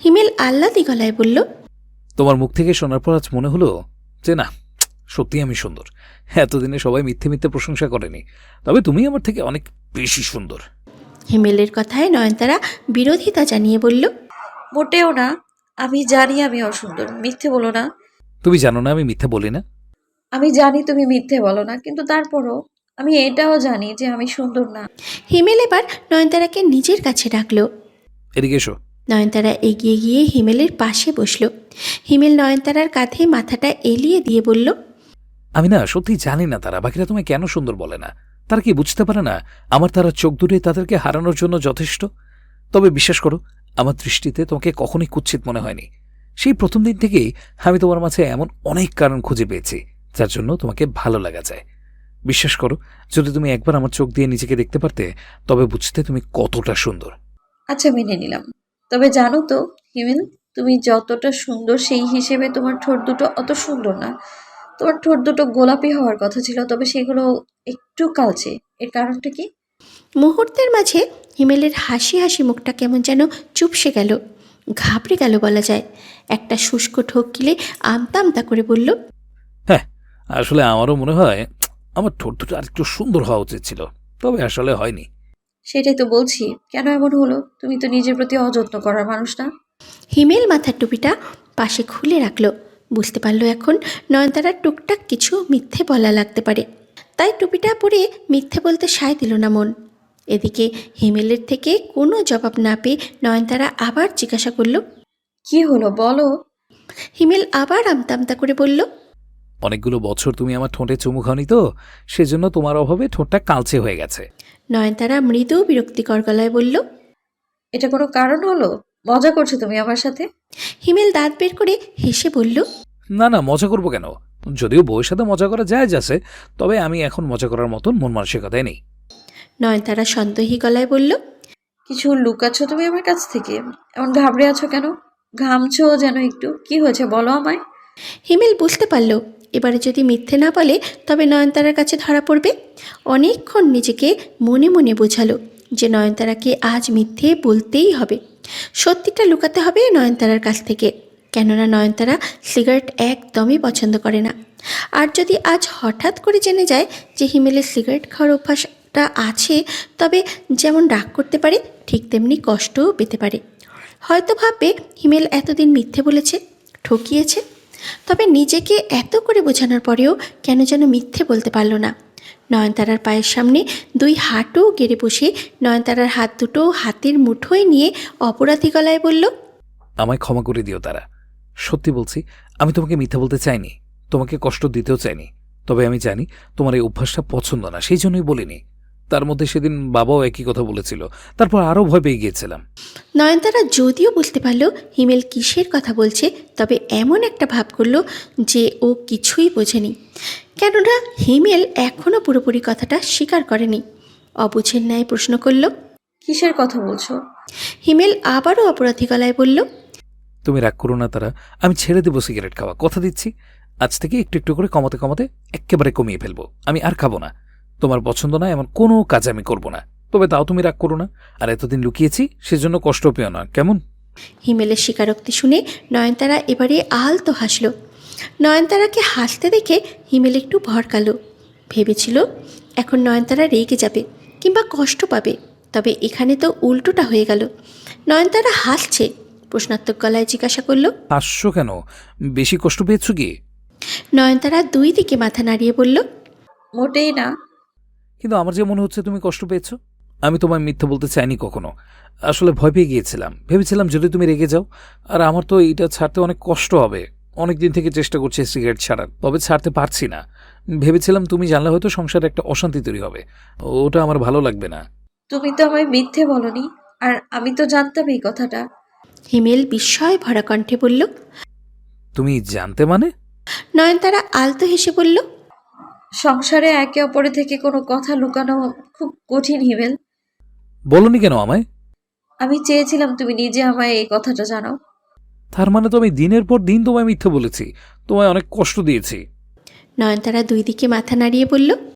হিমেল আহ্লাদি গলায় বলল। তোমার মুখ থেকে শোনার পর আজ মনে হলো যে না, সত্যি আমি সুন্দর। এতদিনে সবাই মিথ্যে মিথ্যে প্রশংসা করেনি, তবে তুমি আমার থেকে অনেক বেশি সুন্দর। হিমেলের কথায় নয়নতারা বিরোধিতা জানিয়ে বলল। মোটেও না, আমি জানি আমি অসুন্দর, মিথ্যে বলো না। তুমি জানো না আমি মিথ্যা বলি না? আমি জানি তুমি মিথ্যে বলো না, কিন্তু তারপরও আমি এটাও জানি যে আমি সুন্দর না। হিমেল এবার নয়নতারাকে নিজের কাছে ডাকলো। এদিকে এসো। নয়নতারা এগিয়ে গিয়ে হিমেলের পাশে বসল। হিমেল নয়নতারার কাঁধে মাথাটা এলিয়ে দিয়ে বলল। আমি না সত্যি জানি না তারা বাকিরা তোমায় কেন সুন্দর বলে না। তারা কি বুঝতে পারে না আমার তারা চোখ দুটোই তাদেরকে হারানোর জন্য যথেষ্ট? তবে বিশ্বাস করো, আমার দৃষ্টিতে তোমাকে কখনোই কুৎসিত মনে হয়নি। সেই প্রথম দিন থেকেই আমি তোমার মাঝে এমন অনেক কারণ খুঁজে পেয়েছি যার জন্য তোমাকে ভালো লাগা যায়। বিশ্বাস করো, যদি তুমি একবার আমার চোখ দিয়ে নিজেকে দেখতে পারতে তবে বুঝতে তুমি কতটা সুন্দর। আচ্ছা, মেনে নিলাম। তবে জানো তো হিমেল, তুমি যতটা সুন্দর সেই হিসেবে তোমার ঠোঁট দুটো অত সুন্দর না। তোমার ঠোঁট দুটো গোলাপি হওয়ার কথা ছিল, তবে সেগুলো একটু কালচে। এর কারণটা কি? মুহূর্তের মাঝে হিমেলের হাসি হাসি মুখটা কেমন যেন চুপসে গেল, ঘাবড়ে গেল বলা যায়। একটা শুষ্ক ঠোক গিলে আমতা আমতা করে বলল। হ্যাঁ, আসলে আমারও মনে হয় আমার ঠোঁট দুটো আর একটু সুন্দর হওয়া উচিত ছিল, তবে আসলে হয়নি। সেটাই তো বলছি, কেন এমন হলো? তুমি তো নিজের প্রতি অযত্ন করার মানুষ না। হিমেল মাথার টুপিটা পাশে খুলে রাখলো। বুঝতে পারলো এখন নয়নতারার টুকটাক কিছু মিথ্যে বলা লাগতে পারে, তাই টুপিটা পরে মিথ্যে বলতে সায় দিল না মন। এদিকে হিমেলের থেকে কোনো জবাব না পেয়ে নয়নতারা আবার জিজ্ঞাসা করল। কি হলো বলো? হিমেল আবার আমতা আমতা করে বলল। অনেকগুলো বছর তুমি আমার ঠোঁটে চুমু খাওনি তো, সেজন্য তোমার অভাবে ঠোঁটটা কালচে হয়ে গেছে। নয়নতারা মৃদু বিরক্তিকর গলায় বলল। এটা কোনো কারণ হলো? মজা করছো তুমি আমার সাথে? হিমেল দাঁত বের করে হেসে বলল। না না, মজা করবো কেন? যদিও বউয়ের সাথে মজা করা যায় আছে, তবে আমি এখন মজা করার মতন মন মানসিকতায় নেই। নয়নতারা সন্দেহী গলায় বলল। কিছু লুকাচ্ছ তুমি আমার কাছ থেকে? এমন ঘাবড়ে আছো কেন? ঘামছো যেন একটু, কি হয়েছে বলো আমায়। হিমেল বুঝতে পারল এবারে যদি মিথ্যে না বলে তবে নয়নতারার কাছে ধরা পড়বে। অনেকক্ষণ নিজেকে মনে মনে বোঝালো যে নয়নতারাকে আজ মিথ্যে বলতেই হবে, সত্যিটা লুকাতে হবে নয়নতারার কাছ থেকে। কেননা নয়নতারা সিগারেট একদমই পছন্দ করে না। আর যদি আজ হঠাৎ করে জেনে যায় যে হিমেলের সিগারেট খাওয়ার অভ্যাসটা আছে, তবে যেমন রাগ করতে পারে ঠিক তেমনি কষ্টও পেতে পারে। হয়তো ভাববে হিমেল এতদিন মিথ্যে বলেছে, ঠকিয়েছে। তবে নিজেকে এত করে বোঝানোর পরেও কেন যেন মিথ্যে বলতে পারল না। নয়নতারার পায়ের সামনে দুই হাঁটু গেড়ে বসে নয়নতারার হাত দুটো হাতের মুঠোয় নিয়ে অপরাধী গলায় বলল। আমায় ক্ষমা করে দিও তারা। সত্যি বলছি, আমি তোমাকে মিথ্যা বলতে চাইনি, তোমাকে কষ্ট দিতেও চাইনি। তবে আমি জানি তোমার এই অভ্যাসটা পছন্দ না, সেই জন্যই বলিনি। তার মধ্যে সেদিন বাবাও একই কথা বলেছিল, তারপর আরও ভয় পেয়ে গিয়েছিলাম। নয়নতারা যদিও বুঝতে পারল হিমেল কিসের কথা বলছে, তবে এমন একটা ভাব করল যে ও কিছুই বোঝেনি। কেননা হিমেল এখনও পুরোপুরি কথাটা স্বীকার করেনি। অবুঝের ন্যায় প্রশ্ন করল। কিসের কথা বলছো? হিমেল আবারও অপরাধী গলায় বলল। তুমি রাগ করো না তারা, আমি ছেড়ে দেবো সিগারেট খাওয়া, কথা দিচ্ছি। আজ থেকে একটু একটু করে কমাতে কমাতে একেবারে কমিয়ে ফেলবো। আমি আর খাবো না। তোমার পছন্দ না এমন কোনো কাজ আমি করব না। তবে তাও তুমি রাগ করো না, আর এতদিন লুকিয়েছি সেজন্য কষ্ট পেও না, কেমন? হিমেলের স্বীকারোক্তি শুনে নয়নতারা এবারে আলতো হাসল। নয়নতারাকে হাসতে দেখে হিমেল একটু ভরকালো। ভেবেছিল এখন নয়নতারা রেগে যাবে কিংবা কষ্ট পাবে, তবে এখানে তো উল্টোটা হয়ে গেল। নয়নতারা হাসছে। প্রশ্নাত্মক গলায় জিজ্ঞাসা করল। হাসছো কেন? বেশি কষ্ট পেয়েছো কি? নয়নতারা দুই দিকে মাথা নাড়িয়ে বলল। মোটেই না। কিন্তু আমার যে মনে হচ্ছে তুমি কষ্ট পেয়েছো। আমি তোমায় মিথ্যে বলতে চাইনি কখনো। আসলে ভয় পেয়ে গিয়েছিলাম, ভেবেছিলাম যদি তুমি রেগে যাও। আর আমার তো এইটা ছাড়তে অনেক কষ্ট হবে। অনেক দিন থেকে চেষ্টা করছি সিগারেট ছাড়ার, তবে ছাড়তে পারছি না। ভেবেছিলাম তুমি জানলে হয়তো সংসারে একটা অশান্তি তৈরি হবে, ওটা আমার ভালো লাগবে না। তুমি তো আমায় মিথ্যে বলনি, আর আমি তো জানতাম এই কথাটা। হিমেল বিস্ময় ভরা কণ্ঠে বলল। তুমি জানতে মানে? নয়নতারা আলতো হেসে বলল। সংসারে একে অপরের থেকে কোনো কথা লুকানো খুব কঠিন হিমেল। বলনি কেন আমায়? আমি চেয়েছিলাম তুমি নিজে আমায় এই কথাটা জানাও। তার মানে তো আমি দিনের পর দিন তোমায় মিথ্যে বলেছি, তোমায় অনেক কষ্ট দিয়েছি। নয়নতারা দুই দিকে মাথা নাড়িয়ে বলল।